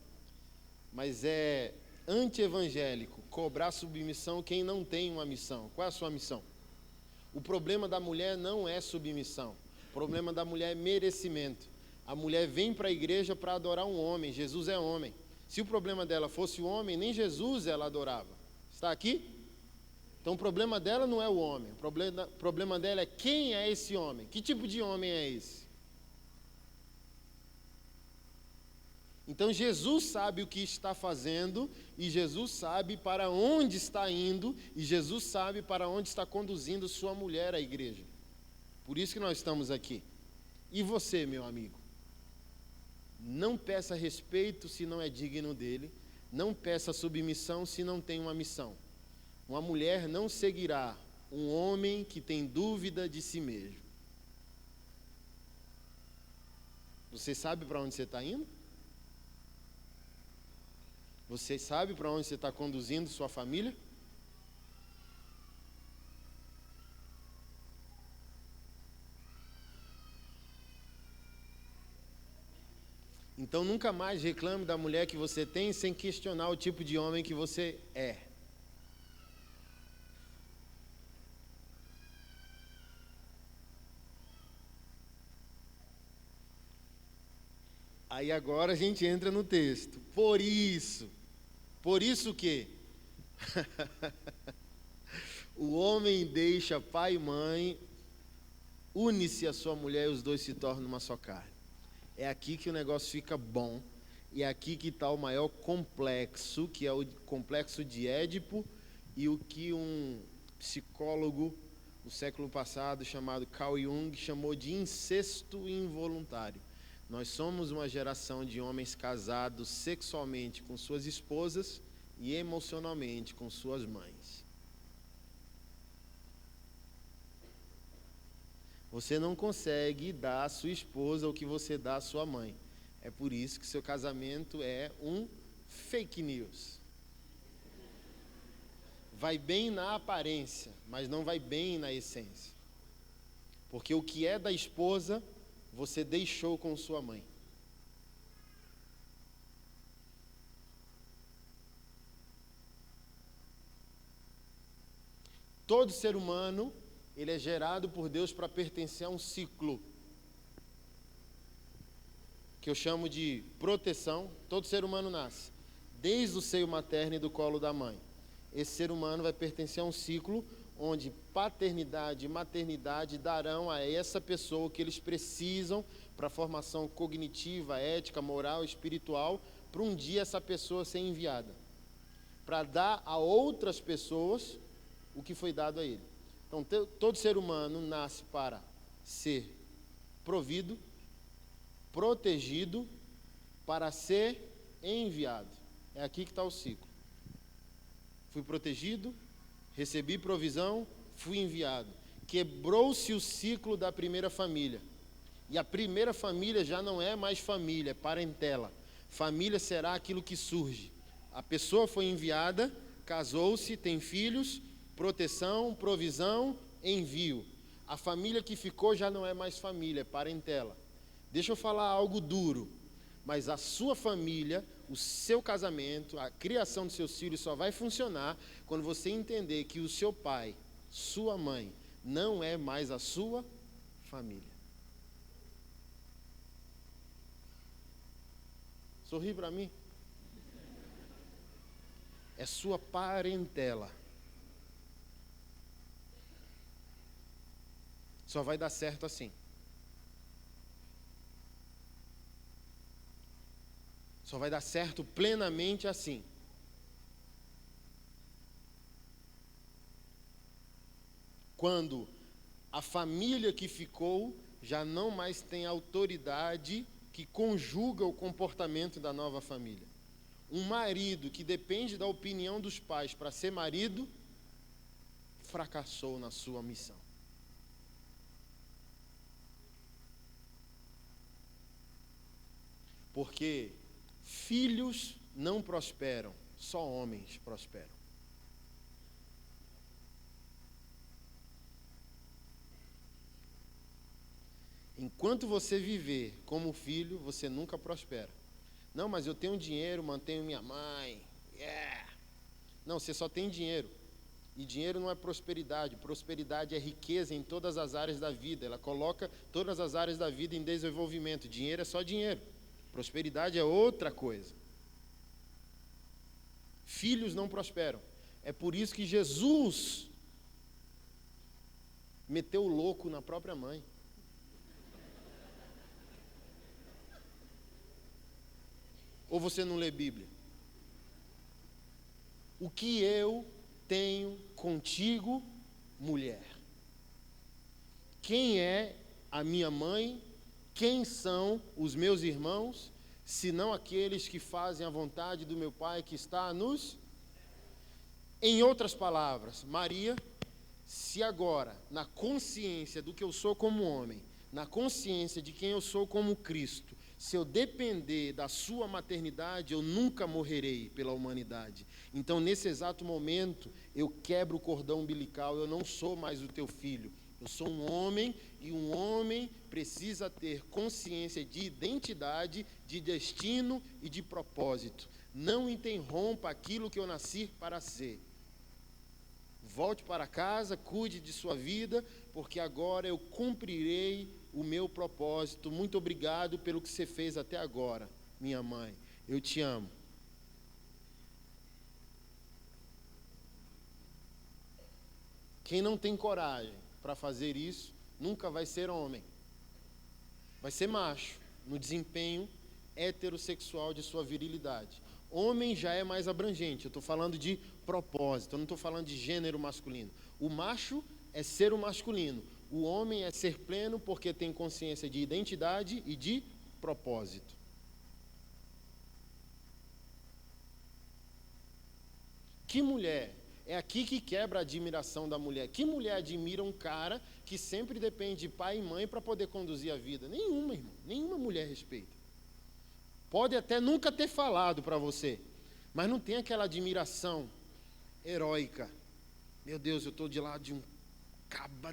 Speaker 2: Mas é anti-evangélico cobrar submissão quem não tem uma missão. Qual é a sua missão? O problema da mulher não é submissão. O problema da mulher é merecimento. A mulher vem para a igreja para adorar um homem. Jesus é homem. Se o problema dela fosse o homem, nem Jesus ela adorava. Está aqui? Então o problema dela não é o homem. O problema dela é quem é esse homem. Que tipo de homem é esse? Então Jesus sabe o que está fazendo, e Jesus sabe para onde está indo, e Jesus sabe para onde está conduzindo sua mulher à igreja. Por isso que nós estamos aqui. E você, meu amigo? Não peça respeito se não é digno dele, não peça submissão se não tem uma missão. Uma mulher não seguirá um homem que tem dúvida de si mesmo. Você sabe para onde você está indo? Você sabe para onde você está conduzindo sua família? Então nunca mais reclame da mulher que você tem sem questionar o tipo de homem que você é. Aí agora a gente entra no texto. Por isso o quê? O homem deixa pai e mãe, une-se a sua mulher e os dois se tornam uma só carne. É aqui que o negócio fica bom. E é aqui que está o maior complexo, que é o complexo de Édipo, e o que um psicólogo no século passado chamado Carl Jung chamou de incesto involuntário. Nós somos uma geração de homens casados sexualmente com suas esposas e emocionalmente com suas mães. Você não consegue dar à sua esposa o que você dá à sua mãe. É por isso que seu casamento é um fake news. Vai bem na aparência, mas não vai bem na essência. Porque o que é da esposa, você deixou com sua mãe. Todo ser humano, ele é gerado por Deus para pertencer a um ciclo, que eu chamo de proteção. Todo ser humano nasce desde o seio materno e do colo da mãe. Esse ser humano vai pertencer a um ciclo onde paternidade e maternidade darão a essa pessoa o que eles precisam para a formação cognitiva, ética, moral, espiritual, para um dia essa pessoa ser enviada, para dar a outras pessoas o que foi dado a ele. Então, todo ser humano nasce para ser provido, protegido, para ser enviado. É aqui que está o ciclo. Fui protegido, recebi provisão, fui enviado. Quebrou-se o ciclo da primeira família. E a primeira família já não é mais família, é parentela. Família será aquilo que surge. A pessoa foi enviada, casou-se, tem filhos, proteção, provisão, envio. A família que ficou já não é mais família, é parentela. Deixa eu falar algo duro, mas a sua família, o seu casamento, a criação dos seus filhos só vai funcionar quando você entender que o seu pai, sua mãe, não é mais a sua família. Sorri para mim. É sua parentela. Só vai dar certo assim. Só vai dar certo plenamente assim. Quando a família que ficou já não mais tem autoridade que conjuga o comportamento da nova família. Um marido que depende da opinião dos pais para ser marido, fracassou na sua missão. Porque filhos não prosperam, só homens prosperam. Enquanto você viver como filho, você nunca prospera. Não, mas eu tenho dinheiro, mantenho minha mãe. Yeah. Não, você só tem dinheiro. E dinheiro não é prosperidade. Prosperidade é riqueza em todas as áreas da vida. Ela coloca todas as áreas da vida em desenvolvimento. Dinheiro é só dinheiro. Prosperidade é outra coisa. Filhos não prosperam. É por isso que Jesus meteu o louco na própria mãe. Ou você não lê Bíblia? O que eu tenho contigo, mulher? Quem é a minha mãe? Quem são os meus irmãos? Senão aqueles que fazem a vontade do meu Pai que está nos... Em outras palavras, Maria, se agora, na consciência do que eu sou como homem, na consciência de quem eu sou como Cristo, se eu depender da sua maternidade, eu nunca morrerei pela humanidade. Então, nesse exato momento, eu quebro o cordão umbilical, eu não sou mais o teu filho. Eu sou um homem, e um homem precisa ter consciência de identidade, de destino e de propósito. Não interrompa aquilo que eu nasci para ser. Volte para casa, cuide de sua vida, porque agora eu cumprirei o meu propósito. Muito obrigado pelo que você fez até agora, minha mãe. Eu te amo. Quem não tem coragem para fazer isso, nunca vai ser homem. Vai ser macho, no desempenho heterossexual de sua virilidade. Homem já é mais abrangente, eu estou falando de propósito, eu não estou falando de gênero masculino. O macho é ser o masculino, o homem é ser pleno porque tem consciência de identidade e de propósito. Que mulher? É aqui que quebra a admiração da mulher. Que mulher admira um cara que sempre depende de pai e mãe para poder conduzir a vida? Nenhuma, irmão. Nenhuma mulher respeita. Pode até nunca ter falado para você, mas não tem aquela admiração heróica. Meu Deus, eu estou de lado de um caba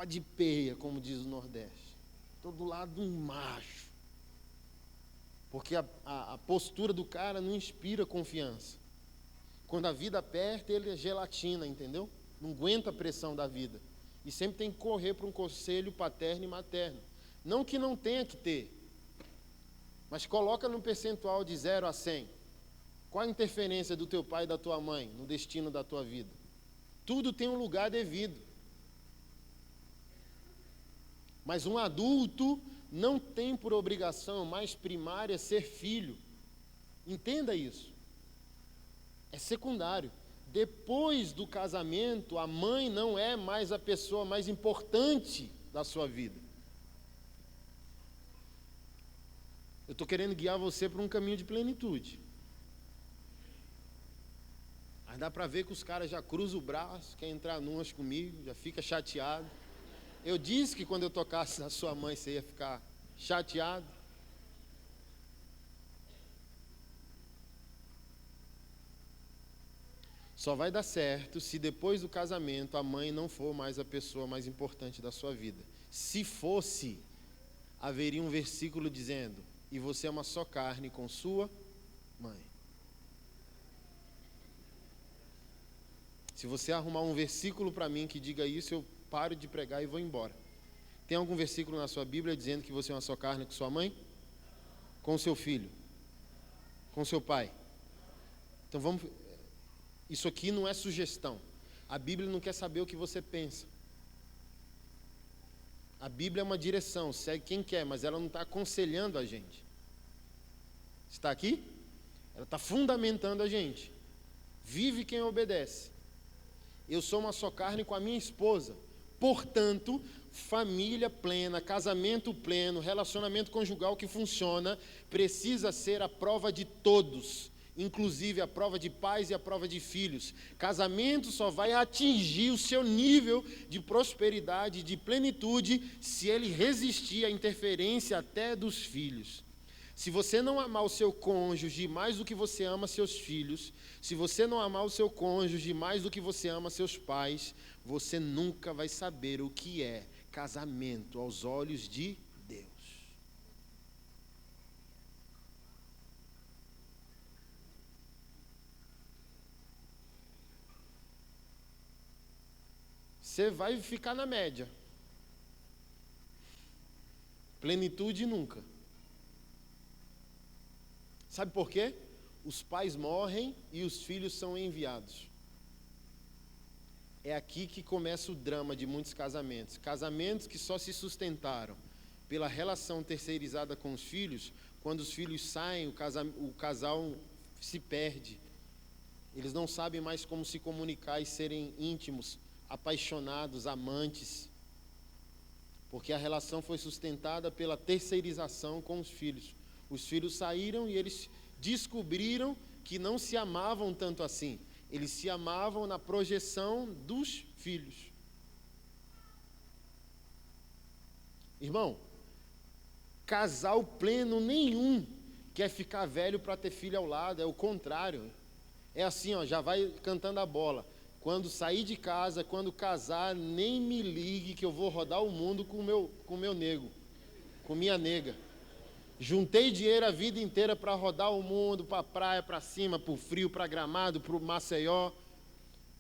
Speaker 2: de peia, como diz o Nordeste. Estou do lado de um macho. Porque a postura do cara não inspira confiança. Quando a vida aperta, ele é gelatina, entendeu? Não aguenta a pressão da vida. E sempre tem que correr para um conselho paterno e materno. Não que não tenha que ter, mas coloca num percentual de 0 a 100. Qual a interferência do teu pai e da tua mãe no destino da tua vida? Tudo tem um lugar devido. Mas um adulto não tem por obrigação mais primária ser filho. Entenda isso. É secundário. Depois do casamento, a mãe não é mais a pessoa mais importante da sua vida. Eu estou querendo guiar você para um caminho de plenitude. Mas dá para ver que os caras já cruzam o braço, quer entrar numas comigo, já fica chateado. Eu disse que quando eu tocasse na sua mãe, você ia ficar chateado. Só vai dar certo se depois do casamento a mãe não for mais a pessoa mais importante da sua vida. Se fosse, haveria um versículo dizendo: e você é uma só carne com sua mãe. Se você arrumar um versículo para mim que diga isso, eu paro de pregar e vou embora. Tem algum versículo na sua Bíblia dizendo que você é uma só carne com sua mãe? Com seu filho? Com seu pai? Então vamos... Isso aqui não é sugestão. A Bíblia não quer saber o que você pensa. A Bíblia é uma direção, segue quem quer, mas ela não está aconselhando a gente. Está aqui? Ela está fundamentando a gente. Vive quem obedece. Eu sou uma só carne com a minha esposa. Portanto, família plena, casamento pleno, relacionamento conjugal que funciona, precisa ser a prova de todos, inclusive a prova de pais e a prova de filhos. Casamento só vai atingir o seu nível de prosperidade, de plenitude, se ele resistir à interferência até dos filhos. Se você não amar o seu cônjuge mais do que você ama seus filhos, se você não amar o seu cônjuge mais do que você ama seus pais, você nunca vai saber o que é casamento aos olhos de Deus. Você vai ficar na média. Plenitude nunca. Sabe por quê? Os pais morrem e os filhos são enviados. É aqui que começa o drama de muitos casamentos. Casamentos que só se sustentaram pela relação terceirizada com os filhos. Quando os filhos saem, o casal se perde. Eles não sabem mais como se comunicar e serem íntimos, apaixonados, amantes. Porque a relação foi sustentada pela terceirização com os filhos. Os filhos saíram e eles descobriram que não se amavam tanto assim. Eles se amavam na projeção dos filhos. Irmão, casal pleno nenhum quer ficar velho para ter filho ao lado, é o contrário. É assim, ó, já vai cantando a bola. Quando sair de casa, quando casar, nem me ligue que eu vou rodar o mundo com meu nego, com minha nega. Juntei dinheiro a vida inteira para rodar o mundo, para a praia, para cima, para o frio, para Gramado, para o Maceió.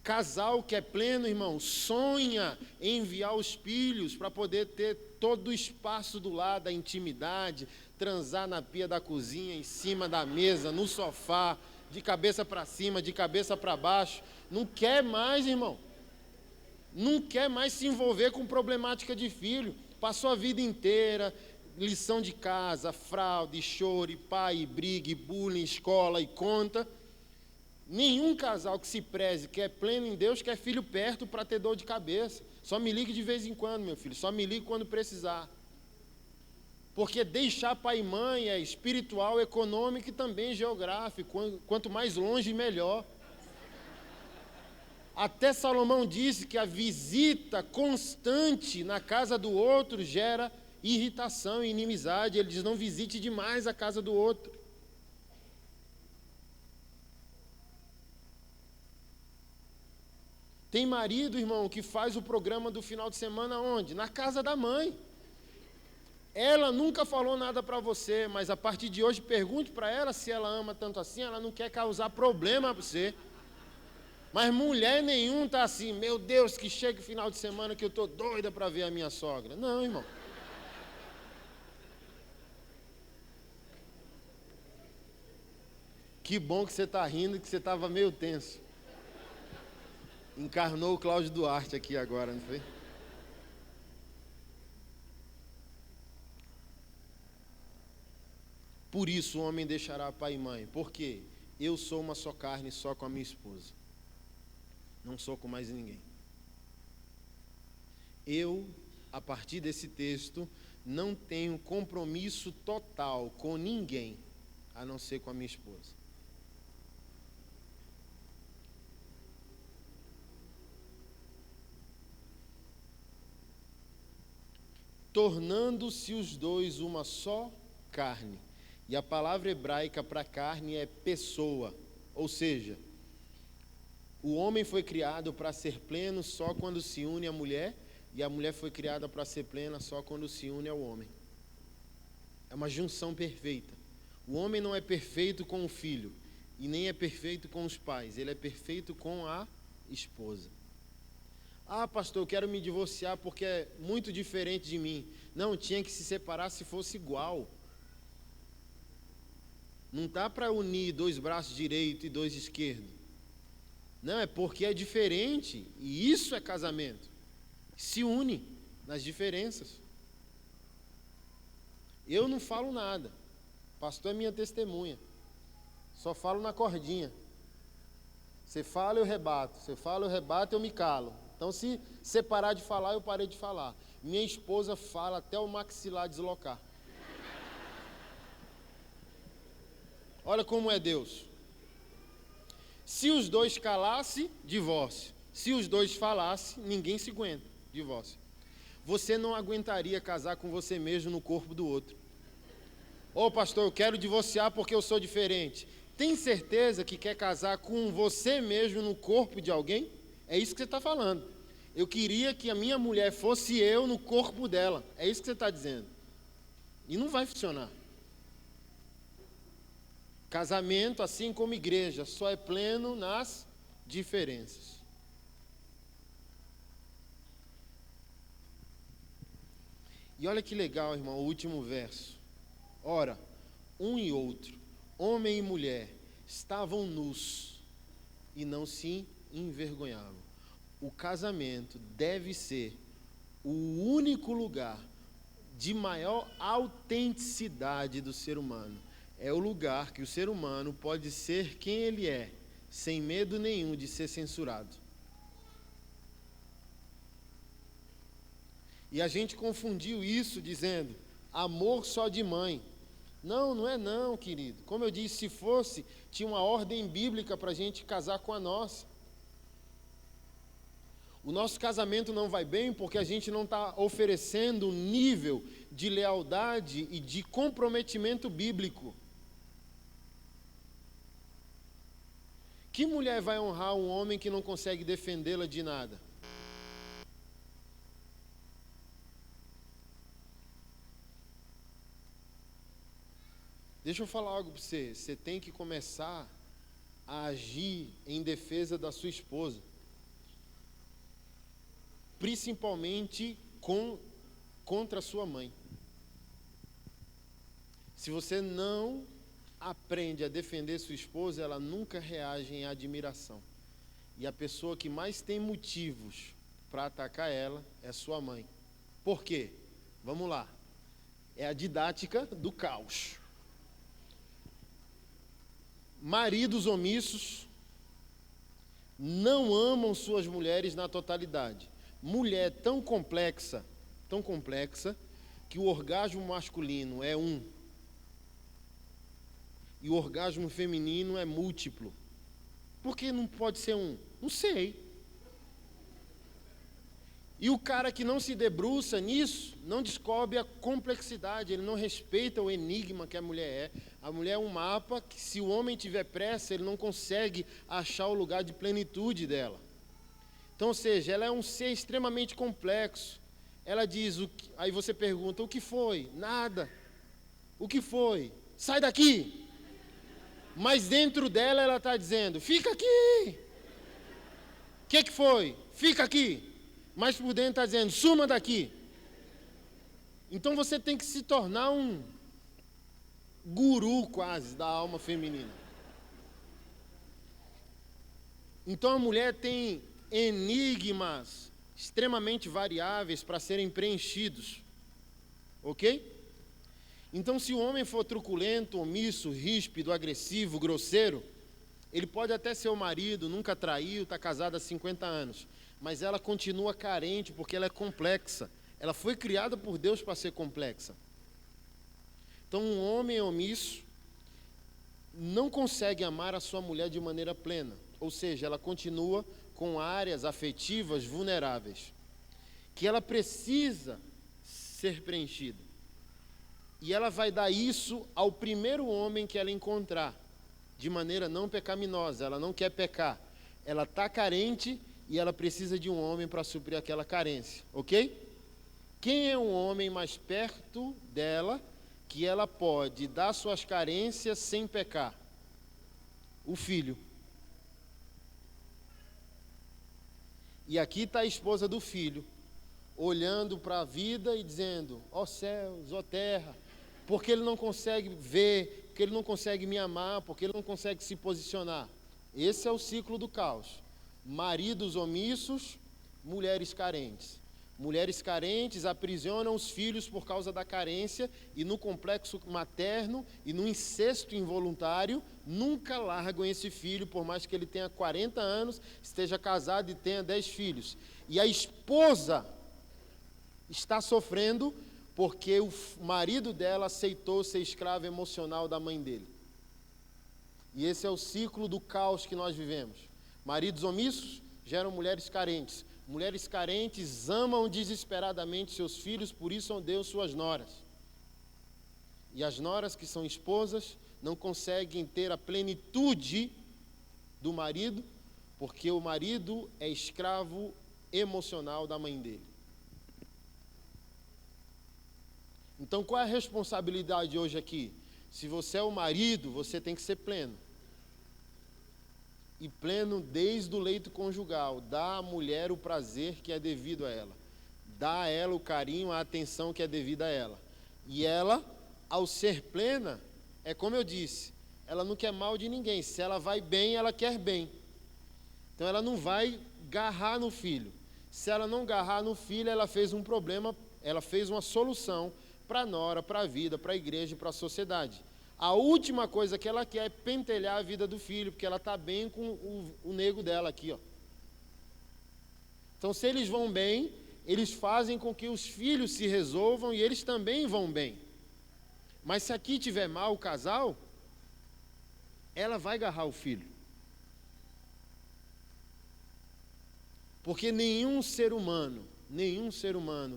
Speaker 2: Casal que é pleno, irmão, sonha em enviar os filhos para poder ter todo o espaço do lado, a intimidade, transar na pia da cozinha, em cima da mesa, no sofá, de cabeça para cima, de cabeça para baixo. Não quer mais, irmão. Não quer mais se envolver com problemática de filho. Passou a vida inteira... lição de casa, fraude, choro, pai, briga, bullying, escola e conta. Nenhum casal que se preze, que é pleno em Deus, quer filho perto para ter dor de cabeça. Só me ligue de vez em quando, meu filho, só me ligue quando precisar. Porque deixar pai e mãe é espiritual, econômico e também geográfico. Quanto mais longe, melhor. Até Salomão disse que a visita constante na casa do outro gera irritação e inimizade. Ele diz: não visite demais a casa do outro. Tem marido, irmão, que faz o programa do final de semana onde? Na casa da mãe. Ela nunca falou nada para você, mas a partir de hoje pergunte para ela se ela ama tanto assim. Ela não quer causar problema para você. Mas mulher nenhuma está assim: meu Deus, que chega o final de semana que eu estou doida para ver a minha sogra. Não, irmão. Que bom que você está rindo, que você estava meio tenso. Encarnou o Cláudio Duarte aqui agora, não foi? Por isso o homem deixará pai e mãe. Por quê? Eu sou uma só carne só com a minha esposa. Não sou com mais ninguém. Eu, a partir desse texto, não tenho compromisso total com ninguém, a não ser com a minha esposa. Tornando-se os dois uma só carne. E a palavra hebraica para carne é pessoa, ou seja, o homem foi criado para ser pleno só quando se une à mulher, e a mulher foi criada para ser plena só quando se une ao homem. É uma junção perfeita. O homem não é perfeito com o filho e nem é perfeito com os pais. Ele é perfeito com a esposa. Ah, pastor, eu quero me divorciar porque é muito diferente de mim. Não, tinha que se separar se fosse igual. Não dá para unir 2 braços direito e 2 esquerdo. Não, é porque é diferente. E isso é casamento. Se une nas diferenças. Eu não falo nada. Pastor é minha testemunha. Só falo na cordinha. Você fala, eu rebato. Você fala, eu rebato, eu me calo. Então, se parar de falar, eu parei de falar. Minha esposa fala até o maxilar deslocar. Olha como é Deus. Se os 2 calassem, divórcio. Se os 2 falassem, ninguém se aguenta, divórcio. Você não aguentaria casar com você mesmo no corpo do outro. Ô pastor, eu quero divorciar porque eu sou diferente. Tem certeza que quer casar com você mesmo no corpo de alguém? É isso que você está falando. Eu queria que a minha mulher fosse eu no corpo dela. É isso que você está dizendo. E não vai funcionar. Casamento, assim como igreja, só é pleno nas diferenças. E olha que legal, irmão, o último verso. Ora, um e outro, homem e mulher, estavam nus e não se envergonhavam. O casamento deve ser o único lugar de maior autenticidade do ser humano. É o lugar que o ser humano pode ser quem ele é, sem medo nenhum de ser censurado. E a gente confundiu isso dizendo, amor só de mãe. Não, não é não, querido. Como eu disse, se fosse, tinha uma ordem bíblica para a gente casar com a nossa. O nosso casamento não vai bem porque a gente não está oferecendo um nível de lealdade e de comprometimento bíblico. Que mulher vai honrar um homem que não consegue defendê-la de nada? Deixa eu falar algo para você. Você tem que começar a agir em defesa da sua esposa. Principalmente contra a sua mãe. Se você não aprende a defender sua esposa, ela nunca reage em admiração. E a pessoa que mais tem motivos para atacar ela é sua mãe. Por quê? Vamos lá. É a didática do caos. Maridos omissos não amam suas mulheres na totalidade. Mulher tão complexa, que o orgasmo masculino é 1 e o orgasmo feminino é múltiplo. Por que não pode ser 1? Não sei. E o cara que não se debruça nisso, não descobre a complexidade, ele não respeita o enigma que a mulher é. A mulher é um mapa que, se o homem tiver pressa, ele não consegue achar o lugar de plenitude dela. Então, ou seja, ela é um ser extremamente complexo. Ela diz, aí você pergunta, o que foi? Nada. O que foi? Sai daqui. Mas dentro dela ela está dizendo, fica aqui. O que foi? Fica aqui. Mas por dentro está dizendo, suma daqui. Então você tem que se tornar um guru quase da alma feminina. Então a mulher tem enigmas extremamente variáveis para serem preenchidos. Ok? Então, se o homem for truculento, omisso, ríspido, agressivo, grosseiro, ele pode até ser o marido, nunca traiu, está casado há 50 anos, mas ela continua carente porque ela é complexa. Ela foi criada por Deus para ser complexa. Então, um homem omisso não consegue amar a sua mulher de maneira plena, ou seja, ela continua com áreas afetivas vulneráveis, que ela precisa ser preenchida. E ela vai dar isso ao primeiro homem que ela encontrar, de maneira não pecaminosa. Ela não quer pecar. Ela está carente e ela precisa de um homem para suprir aquela carência. Ok? Quem é um homem mais perto dela que ela pode dar suas carências sem pecar? O filho. E aqui está a esposa do filho, olhando para a vida e dizendo: ó céus, ó terra, porque ele não consegue ver, porque ele não consegue me amar, porque ele não consegue se posicionar. Esse é o ciclo do caos. Maridos omissos, mulheres carentes. Mulheres carentes aprisionam os filhos por causa da carência e no complexo materno e no incesto involuntário, nunca largam esse filho, por mais que ele tenha 40 anos, esteja casado e tenha 10 filhos. E a esposa está sofrendo porque o marido dela aceitou ser escravo emocional da mãe dele. E esse é o ciclo do caos que nós vivemos. Maridos omissos geram mulheres carentes. Mulheres carentes amam desesperadamente seus filhos, por isso odeiam suas noras. E as noras que são esposas não conseguem ter a plenitude do marido, porque o marido é escravo emocional da mãe dele. Então, qual é a responsabilidade hoje aqui? Se você é o marido, você tem que ser pleno. E pleno desde o leito conjugal. Dá à mulher o prazer que é devido a ela. Dá a ela o carinho, a atenção que é devida a ela. E ela, ao ser plena, é como eu disse, ela não quer mal de ninguém. Se ela vai bem, ela quer bem. Então ela não vai garrar no filho. Se ela não garrar no filho, ela fez um problema, ela fez uma solução para a nora, para a vida, para a igreja e para a sociedade. A última coisa que ela quer é pentelhar a vida do filho, porque ela está bem com o nego dela aqui, ó. Então, se eles vão bem, eles fazem com que os filhos se resolvam e eles também vão bem. Mas se aqui tiver mal o casal, ela vai agarrar o filho. Porque nenhum ser humano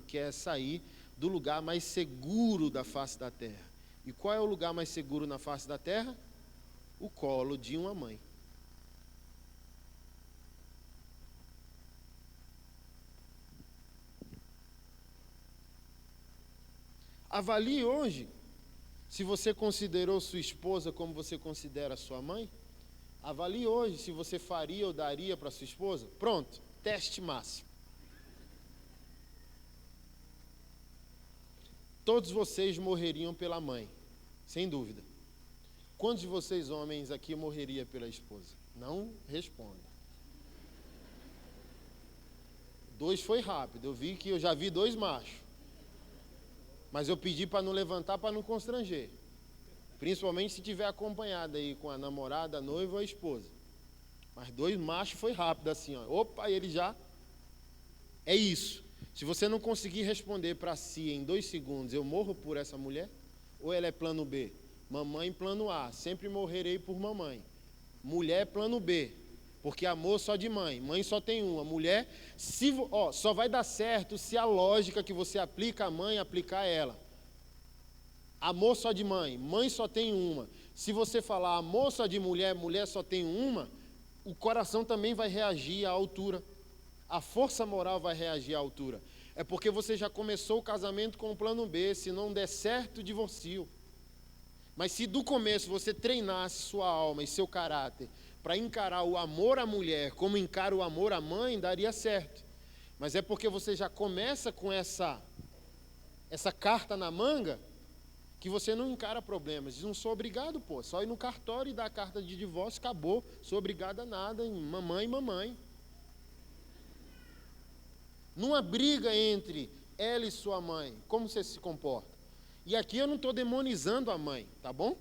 Speaker 2: quer sair do lugar mais seguro da face da terra. E qual é o lugar mais seguro na face da terra? O colo de uma mãe. Avalie hoje se você considerou sua esposa como você considera sua mãe. Avalie hoje se você faria ou daria para sua esposa. Pronto, teste máximo. Todos vocês morreriam pela mãe, sem dúvida. Quantos de vocês, homens, aqui morreria pela esposa? Não responda. 2 foi rápido, eu já vi 2 machos. Mas eu pedi para não levantar, para não constranger. Principalmente se tiver acompanhado aí com a namorada, a noiva ou a esposa. Mas 2 machos foi rápido assim, ó. Opa, ele já... É isso. Se você não conseguir responder para si em 2 segundos, eu morro por essa mulher? Ou ela é plano B? Mamãe plano A, sempre morrerei por mamãe. Mulher plano B, porque amor só de mãe, mãe só tem uma. Mulher, só vai dar certo se a lógica que você aplica à mãe, aplicar a ela. Amor só de mãe, mãe só tem uma. Se você falar amor só de mulher, mulher só tem uma, o coração também vai reagir à altura. A força moral vai reagir à altura. É porque você já começou o casamento com o plano B. Se não der certo, divorcio. Mas se do começo você treinasse sua alma e seu caráter para encarar o amor à mulher como encara o amor à mãe, daria certo. Mas é porque você já começa com essa carta na manga que você não encara problemas. Diz, não sou obrigado, pô. Só ir no cartório e dar a carta de divórcio, acabou. Sou obrigado a nada, mamãe. Numa briga entre ela e sua mãe, como você se comporta? E aqui eu não estou demonizando a mãe, tá bom?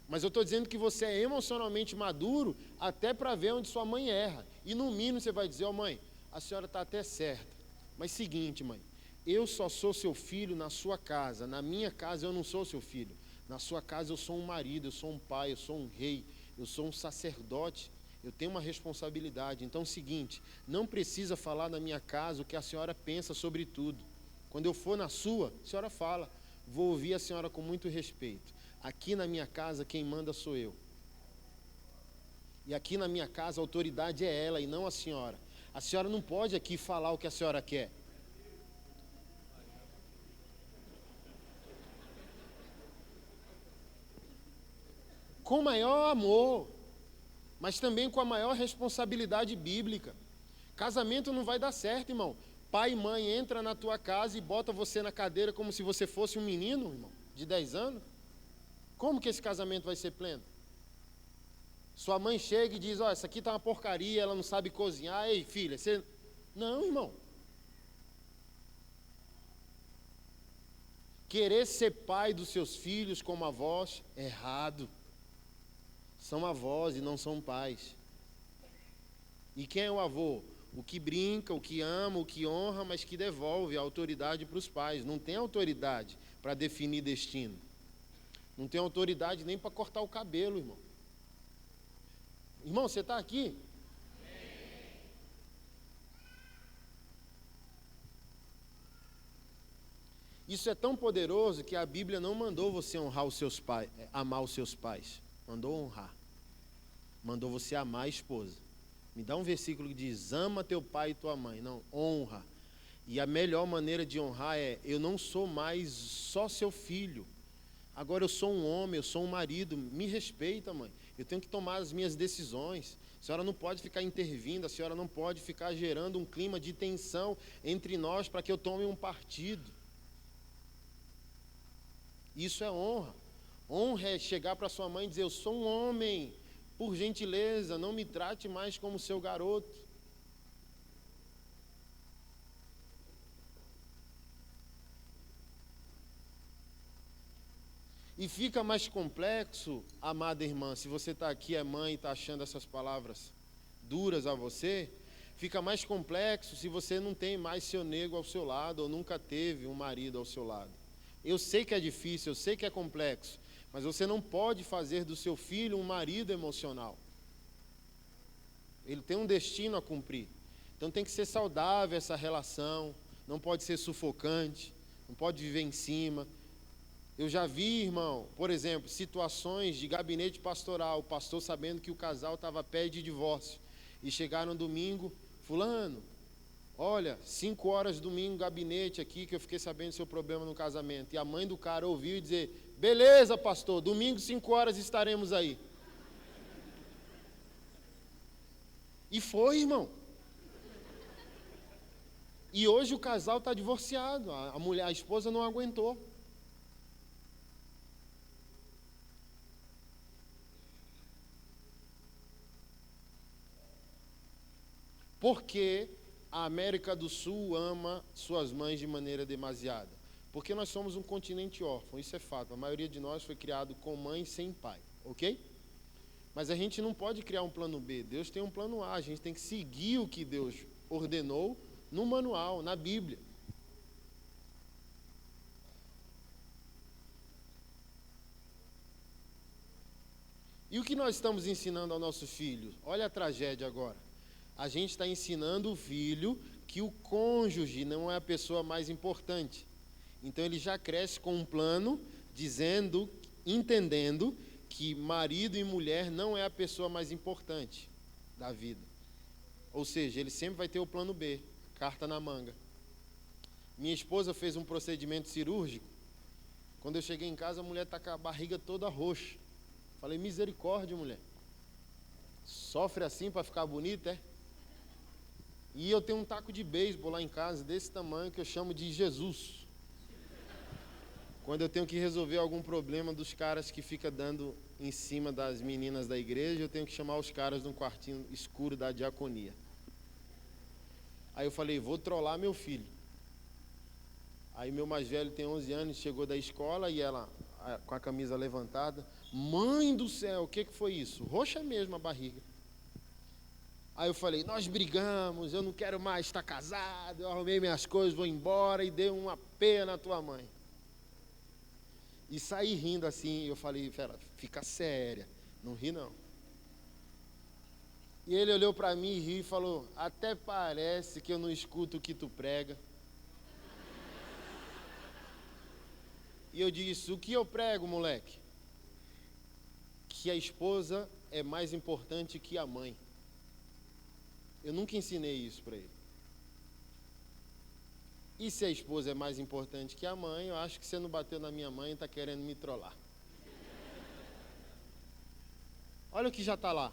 Speaker 2: Mas eu estou dizendo que você é emocionalmente maduro até para ver onde sua mãe erra. E no mínimo você vai dizer, ó mãe, a senhora está até certa. Mas seguinte, mãe, eu só sou seu filho na sua casa. Na minha casa eu não sou seu filho. Na sua casa eu sou um marido, eu sou um pai, eu sou um rei, eu sou um sacerdote. Eu tenho uma responsabilidade. Então é o seguinte, não precisa falar na minha casa o que a senhora pensa sobre tudo. Quando eu for na sua, a senhora fala. Vou ouvir a senhora com muito respeito. Aqui na minha casa quem manda sou eu. E aqui na minha casa a autoridade é ela e não a senhora. A senhora não pode aqui falar o que a senhora quer. com maior amor, mas também com a maior responsabilidade bíblica. Casamento não vai dar certo, irmão. Pai e mãe entra na tua casa e bota você na cadeira como se você fosse um menino, irmão, de 10 anos. Como que esse casamento vai ser pleno? Sua mãe chega e diz, ó, essa aqui tá uma porcaria, ela não sabe cozinhar. Ei, filha, você... Não, irmão. Querer ser pai dos seus filhos como avós, errado. São avós e não são pais. E quem é o avô? O que brinca, o que ama, o que honra, mas que devolve a autoridade para os pais. Não tem autoridade para definir destino. Não tem autoridade nem para cortar o cabelo, irmão. Irmão, você está aqui? Isso é tão poderoso que a Bíblia não mandou você honrar os seus pais, amar os seus pais. Mandou honrar. Mandou você amar a esposa. Me dá um versículo que diz, ama teu pai e tua mãe. Não, honra. E a melhor maneira de honrar é, eu não sou mais só seu filho. Agora eu sou um homem, eu sou um marido. Me respeita, mãe. Eu tenho que tomar as minhas decisões. A senhora não pode ficar intervindo, a senhora não pode ficar gerando um clima de tensão entre nós para que eu tome um partido. Isso é honra. Honra é chegar para sua mãe e dizer, eu sou um homem, por gentileza, não me trate mais como seu garoto. E fica mais complexo, amada irmã, se você está aqui, é mãe e está achando essas palavras duras a você, fica mais complexo se você não tem mais seu nego ao seu lado, ou nunca teve um marido ao seu lado. Eu sei que é difícil, eu sei que é complexo, mas você não pode fazer do seu filho um marido emocional. Ele tem um destino a cumprir. Então tem que ser saudável essa relação, não pode ser sufocante, não pode viver em cima. Eu já vi, irmão, por exemplo, situações de gabinete pastoral, o pastor sabendo que o casal estava a pé de divórcio, e chegaram no domingo, fulano, olha, 5 horas domingo, gabinete aqui, que eu fiquei sabendo do seu problema no casamento. E a mãe do cara ouviu e dizer, beleza, pastor, domingo 5 horas estaremos aí. E foi, irmão. E hoje o casal está divorciado, a esposa não aguentou. Porque a América do Sul ama suas mães de maneira demasiada? Porque nós somos um continente órfão, isso é fato. A maioria de nós foi criado com mãe sem pai, ok? Mas a gente não pode criar um plano B. Deus tem um plano A, a gente tem que seguir o que Deus ordenou no manual, na Bíblia. E o que nós estamos ensinando ao nosso filho? Olha a tragédia agora. A gente está ensinando o filho que o cônjuge não é a pessoa mais importante. Então ele já cresce com um plano dizendo, entendendo que marido e mulher não é a pessoa mais importante da vida. Ou seja, ele sempre vai ter o plano B, carta na manga. Minha esposa fez um procedimento cirúrgico. Quando eu cheguei em casa, a mulher está com a barriga toda roxa. Falei, misericórdia, mulher. Sofre assim para ficar bonita, é? E eu tenho um taco de beisebol lá em casa, desse tamanho, que eu chamo de Jesus. Quando eu tenho que resolver algum problema dos caras que ficam dando em cima das meninas da igreja, eu tenho que chamar os caras num quartinho escuro da diaconia. Aí eu falei, vou trollar meu filho. Aí meu mais velho tem 11 anos, chegou da escola e ela, com a camisa levantada, mãe do céu, o que foi isso? Roxa mesmo a barriga. Aí eu falei, nós brigamos, eu não quero mais estar casado, eu arrumei minhas coisas, vou embora e dei uma peia na tua mãe. E saí rindo assim, eu falei, Fera, fica séria, não ri não. E ele olhou para mim e riu e falou, até parece que eu não escuto o que tu prega. E eu disse, o que eu prego, moleque? Que a esposa é mais importante que a mãe. Eu nunca ensinei isso para ele. E se a esposa é mais importante que a mãe, eu acho que você não bateu na minha mãe e está querendo me trollar. Olha o que já está lá.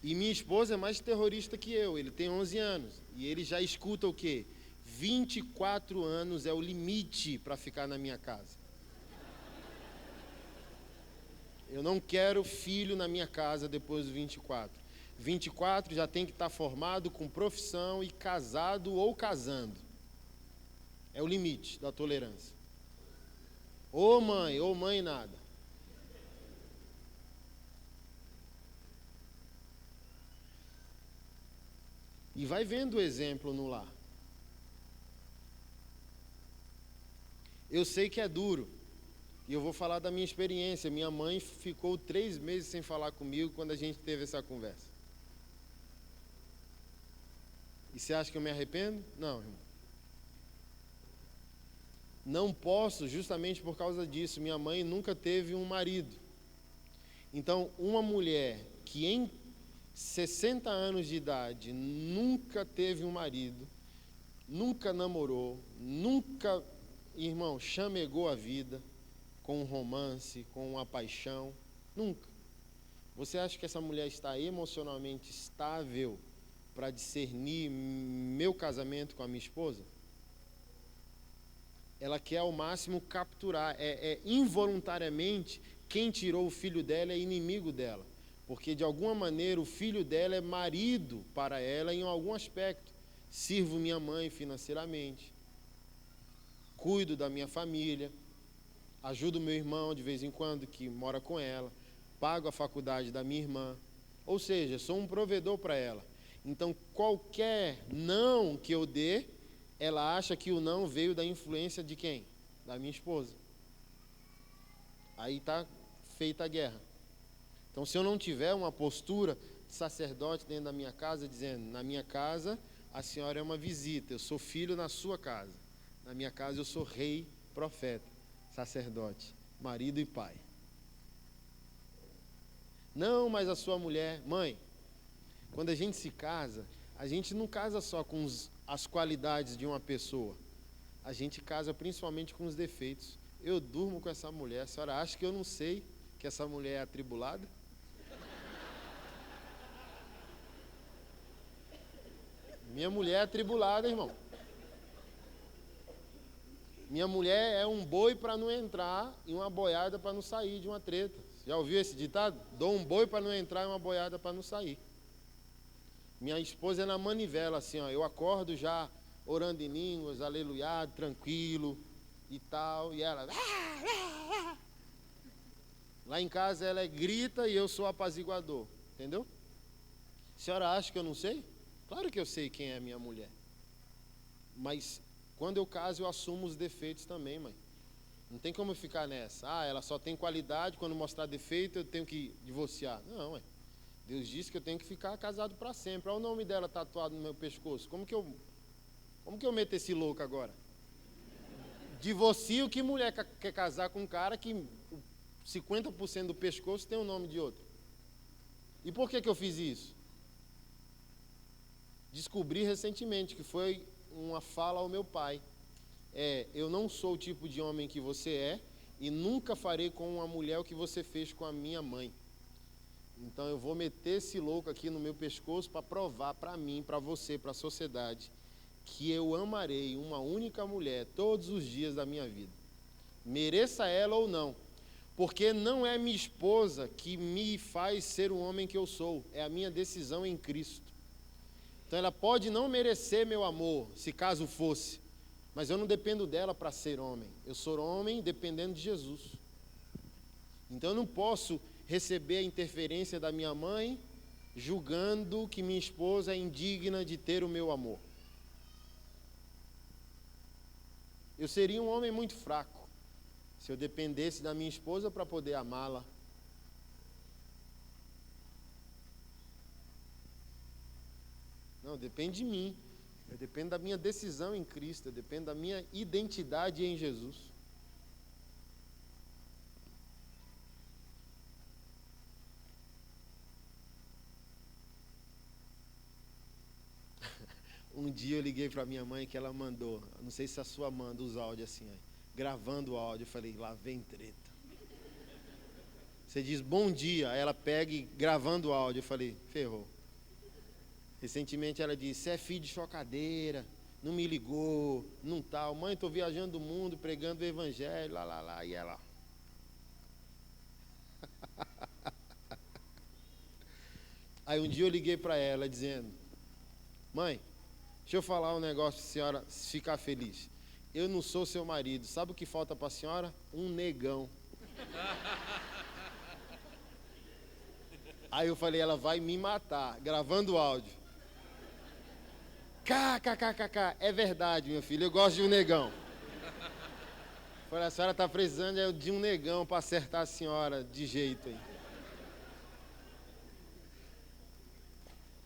Speaker 2: E minha esposa é mais terrorista que eu, ele tem 11 anos. E ele já escuta o quê? 24 anos é o limite para ficar na minha casa. Eu não quero filho na minha casa depois dos 24. 24 já tem que estar formado com profissão e casado ou casando. É o limite da tolerância. Ou mãe nada. E vai vendo o exemplo no lar. Eu sei que é duro. E eu vou falar da minha experiência. Minha mãe ficou 3 meses sem falar comigo quando a gente teve essa conversa. E você acha que eu me arrependo? Não, irmão. Não posso, justamente por causa disso. Minha mãe nunca teve um marido. Então, uma mulher que em 60 anos de idade nunca teve um marido, nunca namorou, nunca, irmão, chamegou a vida com um romance, com uma paixão, nunca. Você acha que essa mulher está emocionalmente estável para discernir meu casamento com a minha esposa? Ela quer ao máximo capturar, involuntariamente, quem tirou o filho dela é inimigo dela, porque de alguma maneira o filho dela é marido para ela em algum aspecto. Sirvo minha mãe financeiramente, cuido da minha família, ajudo meu irmão de vez em quando que mora com ela, pago a faculdade da minha irmã, ou seja, sou um provedor para ela. Então qualquer não que eu dê, ela acha que o não veio da influência de quem? Da minha esposa. Aí está feita a guerra. Então, se eu não tiver uma postura de sacerdote dentro da minha casa, dizendo, na minha casa a senhora é uma visita, eu sou filho na sua casa. Na minha casa eu sou rei, profeta, sacerdote, marido e pai. Não, mas a sua mulher, mãe, quando a gente se casa, a gente não casa só com as qualidades de uma pessoa, a gente casa principalmente com os defeitos. Eu durmo com essa mulher, a senhora acha que eu não sei que essa mulher é atribulada? Minha mulher é atribulada, irmão. Minha mulher é um boi para não entrar e uma boiada para não sair de uma treta. Já ouviu esse ditado? Dou um boi para não entrar e uma boiada para não sair. Minha esposa é na manivela, assim, ó. Eu acordo já orando em línguas, aleluiado, tranquilo e tal. E ela... Lá em casa ela grita e eu sou apaziguador. Entendeu? A senhora acha que eu não sei? Claro que eu sei quem é minha mulher. Mas quando eu caso eu assumo os defeitos também, mãe. Não tem como eu ficar nessa. Ah, ela só tem qualidade, quando mostrar defeito eu tenho que divorciar. Não, mãe. Deus disse que eu tenho que ficar casado para sempre. Olha o nome dela tatuado no meu pescoço. Como que eu meto esse louco agora? Divorcio, que mulher quer casar com um cara que 50% do pescoço tem o nome de outro? E por que eu fiz isso? Descobri recentemente que foi uma fala ao meu pai. Eu não sou o tipo de homem que você é e nunca farei com uma mulher o que você fez com a minha mãe. Então eu vou meter esse louco aqui no meu pescoço para provar para mim, para você, para a sociedade, que eu amarei uma única mulher todos os dias da minha vida. Mereça ela ou não. Porque não é minha esposa que me faz ser o homem que eu sou, é a minha decisão em Cristo. Então ela pode não merecer meu amor, se caso fosse, mas eu não dependo dela para ser homem. Eu sou homem dependendo de Jesus. Então eu não posso receber a interferência da minha mãe, julgando que minha esposa é indigna de ter o meu amor. Eu seria um homem muito fraco se eu dependesse da minha esposa para poder amá-la. Não, depende de mim. Eu dependo da minha decisão em Cristo, eu dependo da minha identidade em Jesus. Um dia eu liguei para minha mãe que ela mandou, não sei se a sua manda os áudios assim, gravando o áudio, eu falei, lá vem treta. Você diz bom dia, aí ela pega e gravando o áudio. Eu falei, ferrou. Recentemente ela disse, você é filho de chocadeira, não me ligou, não tal. Mãe, estou viajando o mundo, pregando o evangelho, lá. E ela... Aí um dia eu liguei para ela dizendo, mãe, deixa eu falar um negócio para a senhora ficar feliz. Eu não sou seu marido, sabe o que falta para a senhora? Um negão. Aí eu falei, ela vai me matar, gravando o áudio. KKKKK, é verdade, meu filho, eu gosto de um negão. Falei, a senhora está precisando de um negão para acertar a senhora de jeito aí.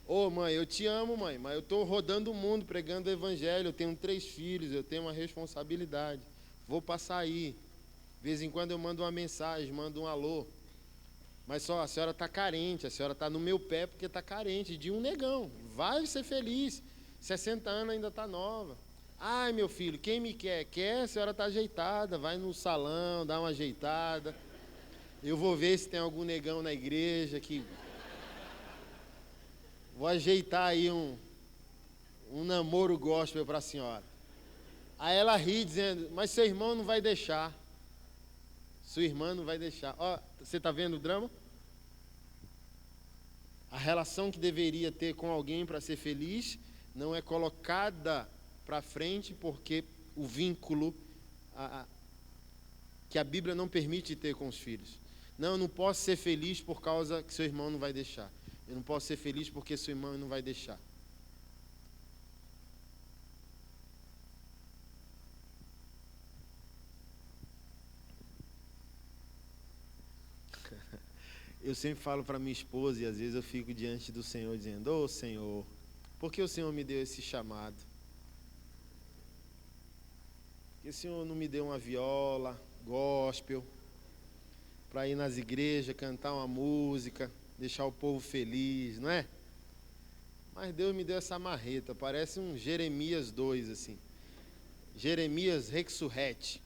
Speaker 2: Ô mãe, eu te amo, mãe, mas eu estou rodando o mundo pregando o evangelho, eu tenho 3 filhos, eu tenho uma responsabilidade. Vou passar aí. De vez em quando eu mando uma mensagem, mando um alô. Mas só, a senhora está carente, a senhora está no meu pé porque está carente de um negão. Vai ser feliz. 60 anos ainda está nova. Ai, meu filho, quem me quer? Quer, a senhora está ajeitada, vai no salão, dá uma ajeitada. Eu vou ver se tem algum negão na igreja que... Vou ajeitar aí um namoro gospel para a senhora. Aí ela ri dizendo, mas seu irmão não vai deixar. Sua irmã não vai deixar. Ó, você está vendo o drama? A relação que deveria ter com alguém para ser feliz não é colocada para frente porque o vínculo que a Bíblia não permite ter com os filhos. Não, eu não posso ser feliz por causa que seu irmão não vai deixar. Eu não posso ser feliz porque sua irmã não vai deixar. Eu sempre falo para minha esposa e às vezes eu fico diante do Senhor dizendo, ô Senhor, por que o Senhor me deu esse chamado? Por que o Senhor não me deu uma viola, gospel, para ir nas igrejas, cantar uma música, deixar o povo feliz, não é? Mas Deus me deu essa marreta, parece um Jeremias 2, assim. Jeremias Rexurrete,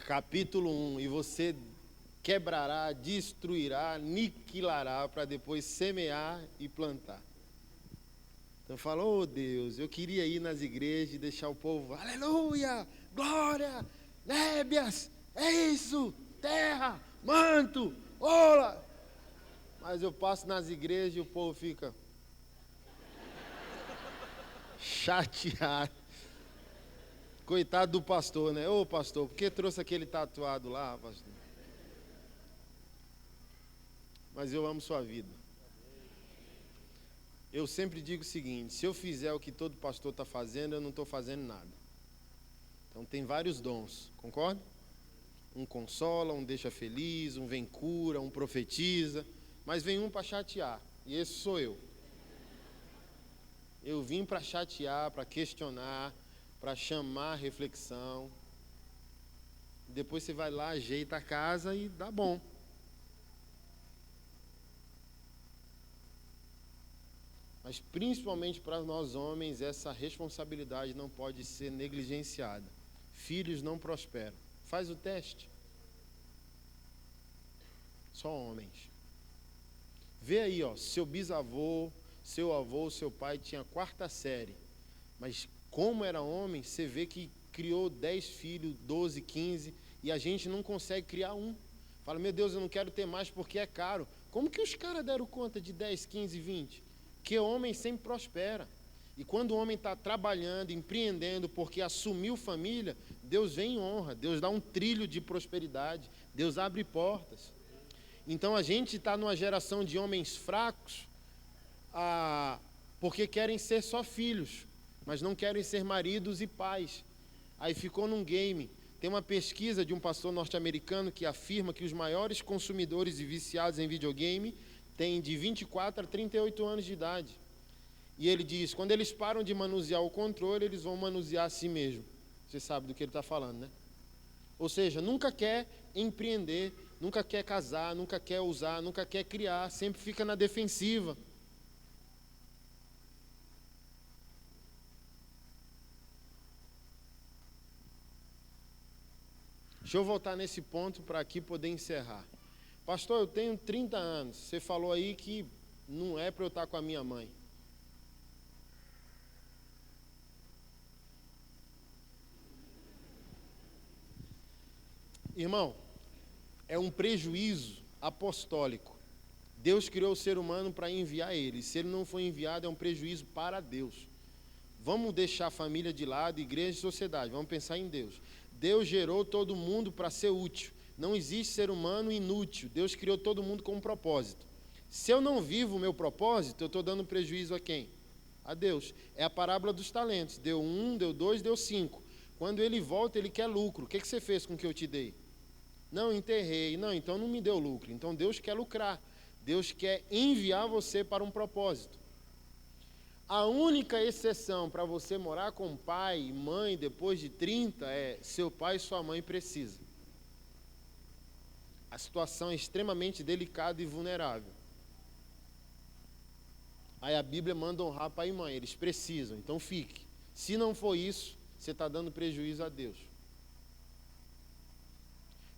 Speaker 2: capítulo 1, e você quebrará, destruirá, aniquilará, para depois semear e plantar. Então fala, oh Deus, eu queria ir nas igrejas e deixar o povo, aleluia, glória, nébias, é isso, terra, manto, ola. Mas eu passo nas igrejas e o povo fica chateado. Coitado do pastor, né? Ô pastor, por que trouxe aquele tatuado lá, pastor? Mas eu amo sua vida. Eu sempre digo o seguinte, se eu fizer o que todo pastor está fazendo, eu não estou fazendo nada. Então tem vários dons, concorda? Um consola, um deixa feliz, um vem cura, um profetiza, mas vem um para chatear, e esse sou eu. Eu vim para chatear, para questionar, para chamar a reflexão. Depois você vai lá, ajeita a casa e dá bom. Mas principalmente para nós homens, essa responsabilidade não pode ser negligenciada. Filhos não prosperam. Faz o teste. Só homens. Vê aí, ó, seu bisavô, seu avô, seu pai tinha 4ª série. Mas como era homem, você vê que criou 10 filhos, 12, 15, e a gente não consegue criar um. Fala, meu Deus, eu não quero ter mais porque é caro. Como que os caras deram conta de 10, 15, 20? Porque o homem sempre prospera. E quando o homem está trabalhando, empreendendo, porque assumiu família, Deus vem em honra, Deus dá um trilho de prosperidade, Deus abre portas. Então a gente está numa geração de homens fracos, porque querem ser só filhos, mas não querem ser maridos e pais. Aí ficou num game. Tem uma pesquisa de um pastor norte-americano que afirma que os maiores consumidores e viciados em videogame têm de 24 a 38 anos de idade. E ele diz, quando eles param de manusear o controle, eles vão manusear a si mesmo. Você sabe do que ele está falando, né? Ou seja, nunca quer empreender, nunca quer casar, nunca quer usar, nunca quer criar, sempre fica na defensiva. Deixa eu voltar nesse ponto para aqui poder encerrar. Pastor, eu tenho 30 anos. Você falou aí que não é para eu estar com a minha mãe. Irmão, é um prejuízo apostólico. Deus criou o ser humano para enviar ele. Se ele não for enviado, é um prejuízo para Deus. Vamos deixar a família de lado, igreja e sociedade. Vamos pensar em Deus. Deus gerou todo mundo para ser útil. Não existe ser humano inútil. Deus criou todo mundo com um propósito. Se eu não vivo o meu propósito, eu estou dando prejuízo a quem? A Deus. É a parábola dos talentos. Deu 1, deu 2, deu 5. Quando ele volta, ele quer lucro. O que você fez com o que eu te dei? Não, enterrei. Não, então não me deu lucro. Então Deus quer lucrar. Deus quer enviar você para um propósito. A única exceção para você morar com pai e mãe depois de 30 é seu pai e sua mãe precisam. A situação é extremamente delicada e vulnerável. Aí a Bíblia manda honrar pai e mãe, eles precisam, então fique. Se não for isso, você está dando prejuízo a Deus.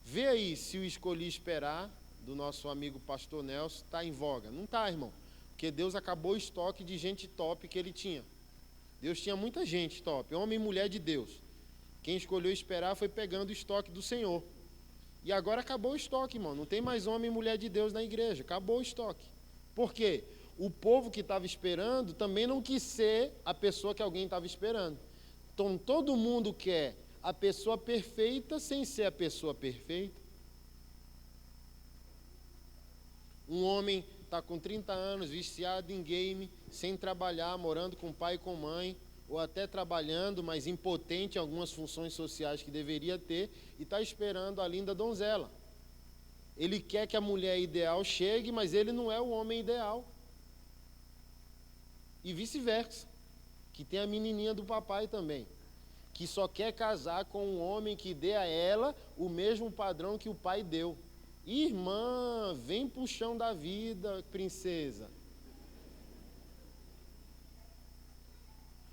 Speaker 2: Vê aí se o escolhi esperar, do nosso amigo pastor Nelson, está em voga. Não está, irmão, porque Deus acabou o estoque de gente top que ele tinha. Deus tinha muita gente top, homem e mulher de Deus. Quem escolheu esperar foi pegando o estoque do Senhor. E agora acabou o estoque, irmão. Não tem mais homem e mulher de Deus na igreja. Acabou o estoque. Por quê? O povo que estava esperando também não quis ser a pessoa que alguém estava esperando. Então todo mundo quer a pessoa perfeita sem ser a pessoa perfeita. Um homem está com 30 anos, viciado em game, sem trabalhar, morando com pai e com mãe, ou até trabalhando, mas impotente em algumas funções sociais que deveria ter, e está esperando a linda donzela. Ele quer que a mulher ideal chegue, mas ele não é o homem ideal. E vice-versa, que tem a menininha do papai também, que só quer casar com um homem que dê a ela o mesmo padrão que o pai deu. Irmã, vem pro chão da vida, princesa.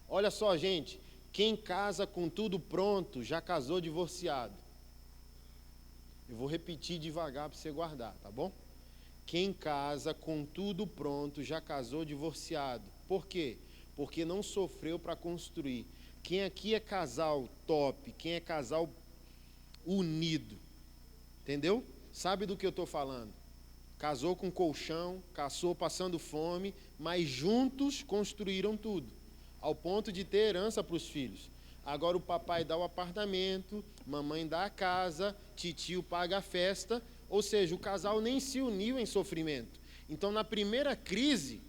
Speaker 2: Olha só, gente, quem casa com tudo pronto, já casou divorciado. Eu vou repetir devagar para você guardar, tá bom? Quem casa com tudo pronto, já casou divorciado. Por quê? Porque não sofreu para construir. Quem aqui é casal top, quem é casal unido, entendeu? Sabe do que eu estou falando? Casou com colchão, casou passando fome, mas juntos construíram tudo, ao ponto de ter herança para os filhos. Agora o papai dá o apartamento, mamãe dá a casa, titio paga a festa, ou seja, o casal nem se uniu em sofrimento. Então na primeira crise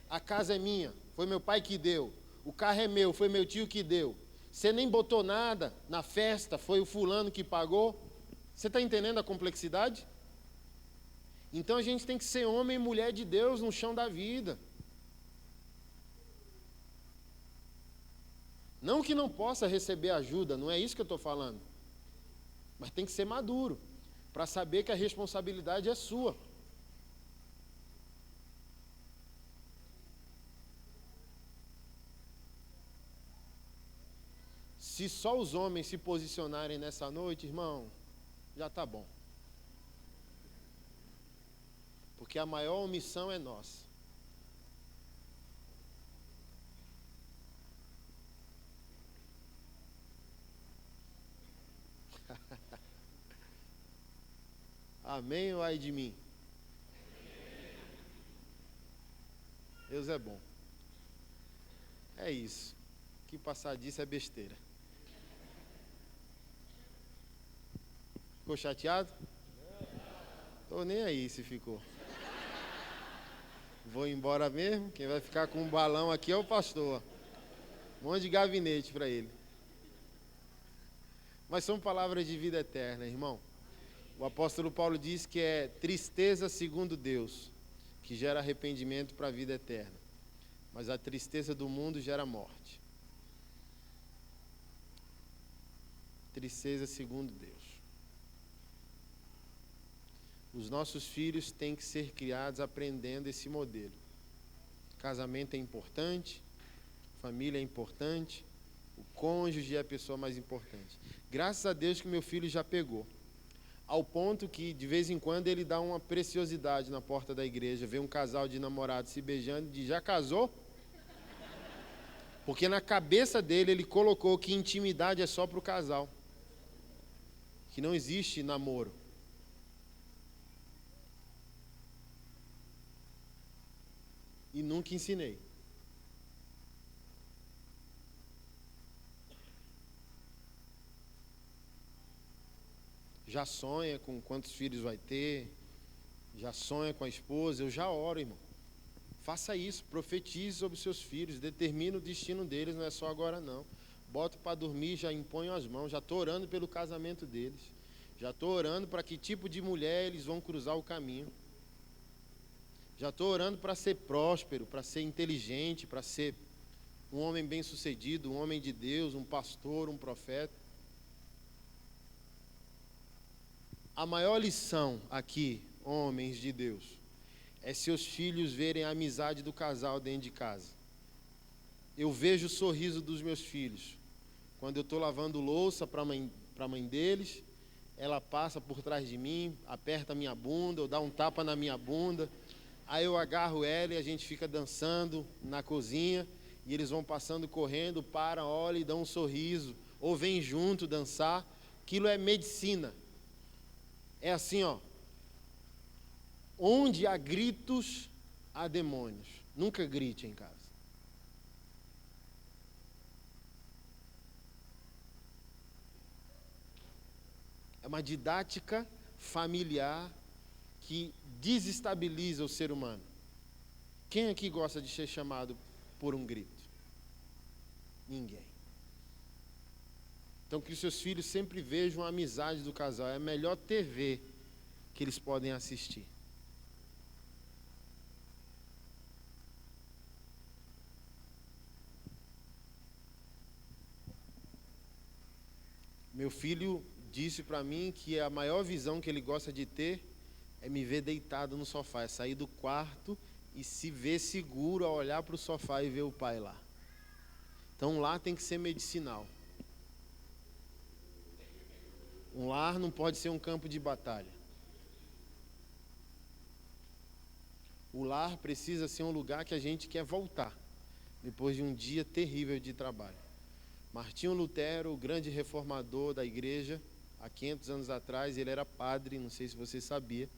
Speaker 2: a casa é minha, foi meu pai que deu. O carro é meu, foi meu tio que deu. Você nem botou nada na festa, foi o fulano que pagou. Você está entendendo a complexidade? Então a gente tem que ser homem e mulher de Deus no chão da vida. Não que não possa receber ajuda, não é isso que eu estou falando. Mas tem que ser maduro, para saber que a responsabilidade é sua. Se só os homens se posicionarem nessa noite, irmão, já está bom. Porque a maior omissão é nossa. Amém ou ai de mim? Deus é bom. É isso. O que passar disso é besteira. Ficou chateado? Tô nem aí se ficou. Vou embora mesmo. Quem vai ficar com um balão aqui é o pastor. Um monte de gabinete para ele. Mas são palavras de vida eterna, irmão. O apóstolo Paulo diz que é tristeza segundo Deus, que gera arrependimento para a vida eterna. Mas a tristeza do mundo gera morte. Tristeza segundo Deus. Os nossos filhos têm que ser criados aprendendo esse modelo. Casamento é importante, família é importante, o cônjuge é a pessoa mais importante. Graças a Deus que meu filho já pegou. ao ponto que, de vez em quando, ele dá uma preciosidade na porta da igreja, vê um casal de namorados se beijando e diz, já casou? Porque na cabeça dele, ele colocou que intimidade é só para o casal, que não existe namoro. E nunca ensinei. Já sonha com quantos filhos vai ter, já sonha com a esposa, eu já oro, irmão. Faça isso, profetize sobre os seus filhos, determine o destino deles, não é só agora não. Boto para dormir, já imponho as mãos, já estou orando pelo casamento deles. Já estou orando para que tipo de mulher eles vão cruzar o caminho. Já estou orando para ser próspero, para ser inteligente, para ser um homem bem-sucedido, um homem de Deus, um pastor, um profeta. A maior lição aqui, homens de Deus, é seus filhos verem a amizade do casal dentro de casa. Eu vejo o sorriso dos meus filhos. Quando eu estou lavando louça para a mãe deles, ela passa por trás de mim, aperta a minha bunda, ou dá um tapa na minha bunda. Aí eu agarro ela e a gente fica dançando na cozinha, e eles vão passando correndo, param, olham e dão um sorriso, ou vêm junto dançar. Aquilo é medicina. É assim, ó. Onde há gritos, há demônios. Nunca grite em casa. É uma didática familiar que desestabiliza o ser humano. Quem aqui gosta de ser chamado por um grito? Ninguém. Então, que os seus filhos sempre vejam a amizade do casal. É a melhor TV que eles podem assistir. Meu filho disse para mim que a maior visão que ele gosta de ter é me ver deitado no sofá, é sair do quarto e se ver seguro a olhar para o sofá e ver o pai lá. Então, lá tem que ser medicinal. Um lar não pode ser um campo de batalha. O lar precisa ser um lugar que a gente quer voltar, depois de um dia terrível de trabalho. Martinho Lutero, o grande reformador da igreja, há 500 anos atrás, ele era padre, não sei se você sabia.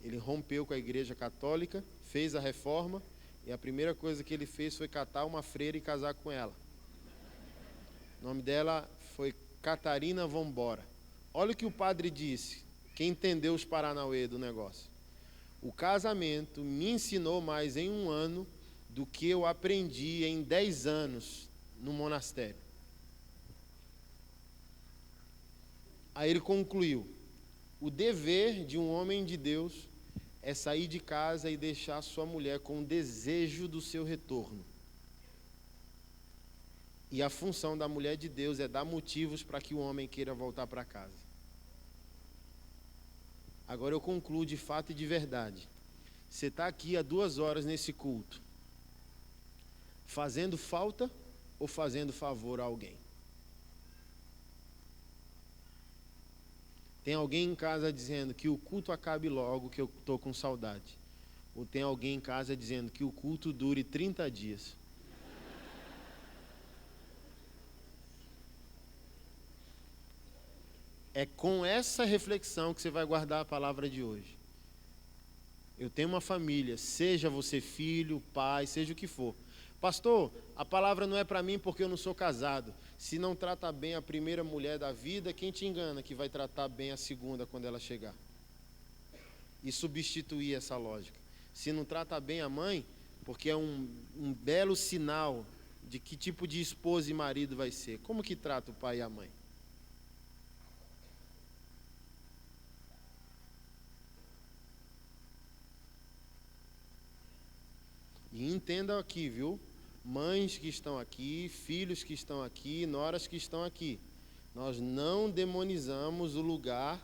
Speaker 2: Ele rompeu com a igreja católica, fez a reforma, e a primeira coisa que ele fez foi catar uma freira e casar com ela. O nome dela foi Catarina Vambora. Olha o que o padre disse, quem entendeu os paranauê do negócio. O casamento me ensinou mais em 1 ano do que eu aprendi em 10 anos no monastério. Aí ele concluiu, o dever de um homem de Deus é sair de casa e deixar sua mulher com o desejo do seu retorno. E a função da mulher de Deus é dar motivos para que o homem queira voltar para casa. Agora eu concluo de fato e de verdade. Você está aqui há 2 horas nesse culto, fazendo falta ou fazendo favor a alguém? Tem alguém em casa dizendo que o culto acabe logo, que eu estou com saudade. Ou tem alguém em casa dizendo que o culto dure 30 dias. É com essa reflexão que você vai guardar a palavra de hoje. Eu tenho uma família, seja você filho, pai, seja o que for. Pastor, a palavra não é para mim porque eu não sou casado. Se não trata bem a primeira mulher da vida, quem te engana que vai tratar bem a segunda quando ela chegar? E substituir essa lógica. Se não trata bem a mãe, porque é um belo sinal de que tipo de esposa e marido vai ser. Como que trata o pai e a mãe? E entenda aqui, viu? Mães que estão aqui, filhos que estão aqui, noras que estão aqui. Nós não demonizamos o lugar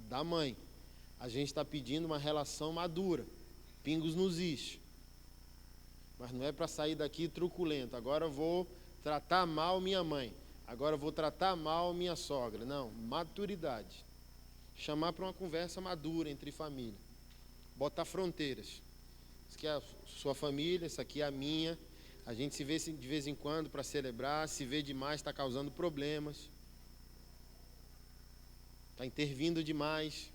Speaker 2: da mãe. A gente está pedindo uma relação madura. Pingos nos is. Mas não é para sair daqui truculento. Agora eu vou tratar mal minha mãe. Agora eu vou tratar mal minha sogra. Não, maturidade. chamar para uma conversa madura entre família, botar fronteiras. Isso aqui é a sua família, isso aqui é a minha. A gente se vê de vez em quando para celebrar, se vê demais está causando problemas, está intervindo demais.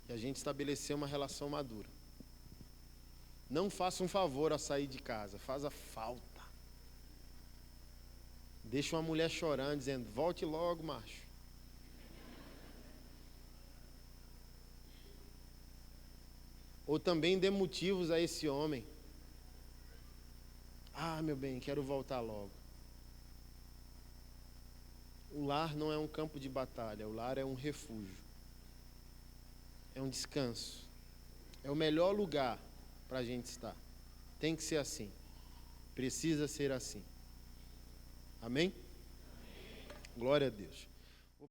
Speaker 2: E a gente estabeleceu uma relação madura. Não faça um favor ao sair de casa, faz a falta. Deixa uma mulher chorando, dizendo, volte logo, macho. Ou também dê motivos a esse homem. Ah, meu bem, quero voltar logo. O lar não é um campo de batalha, o lar é um refúgio. É um descanso. É o melhor lugar para a gente estar. Tem que ser assim. Precisa ser assim. Amém? Glória a Deus.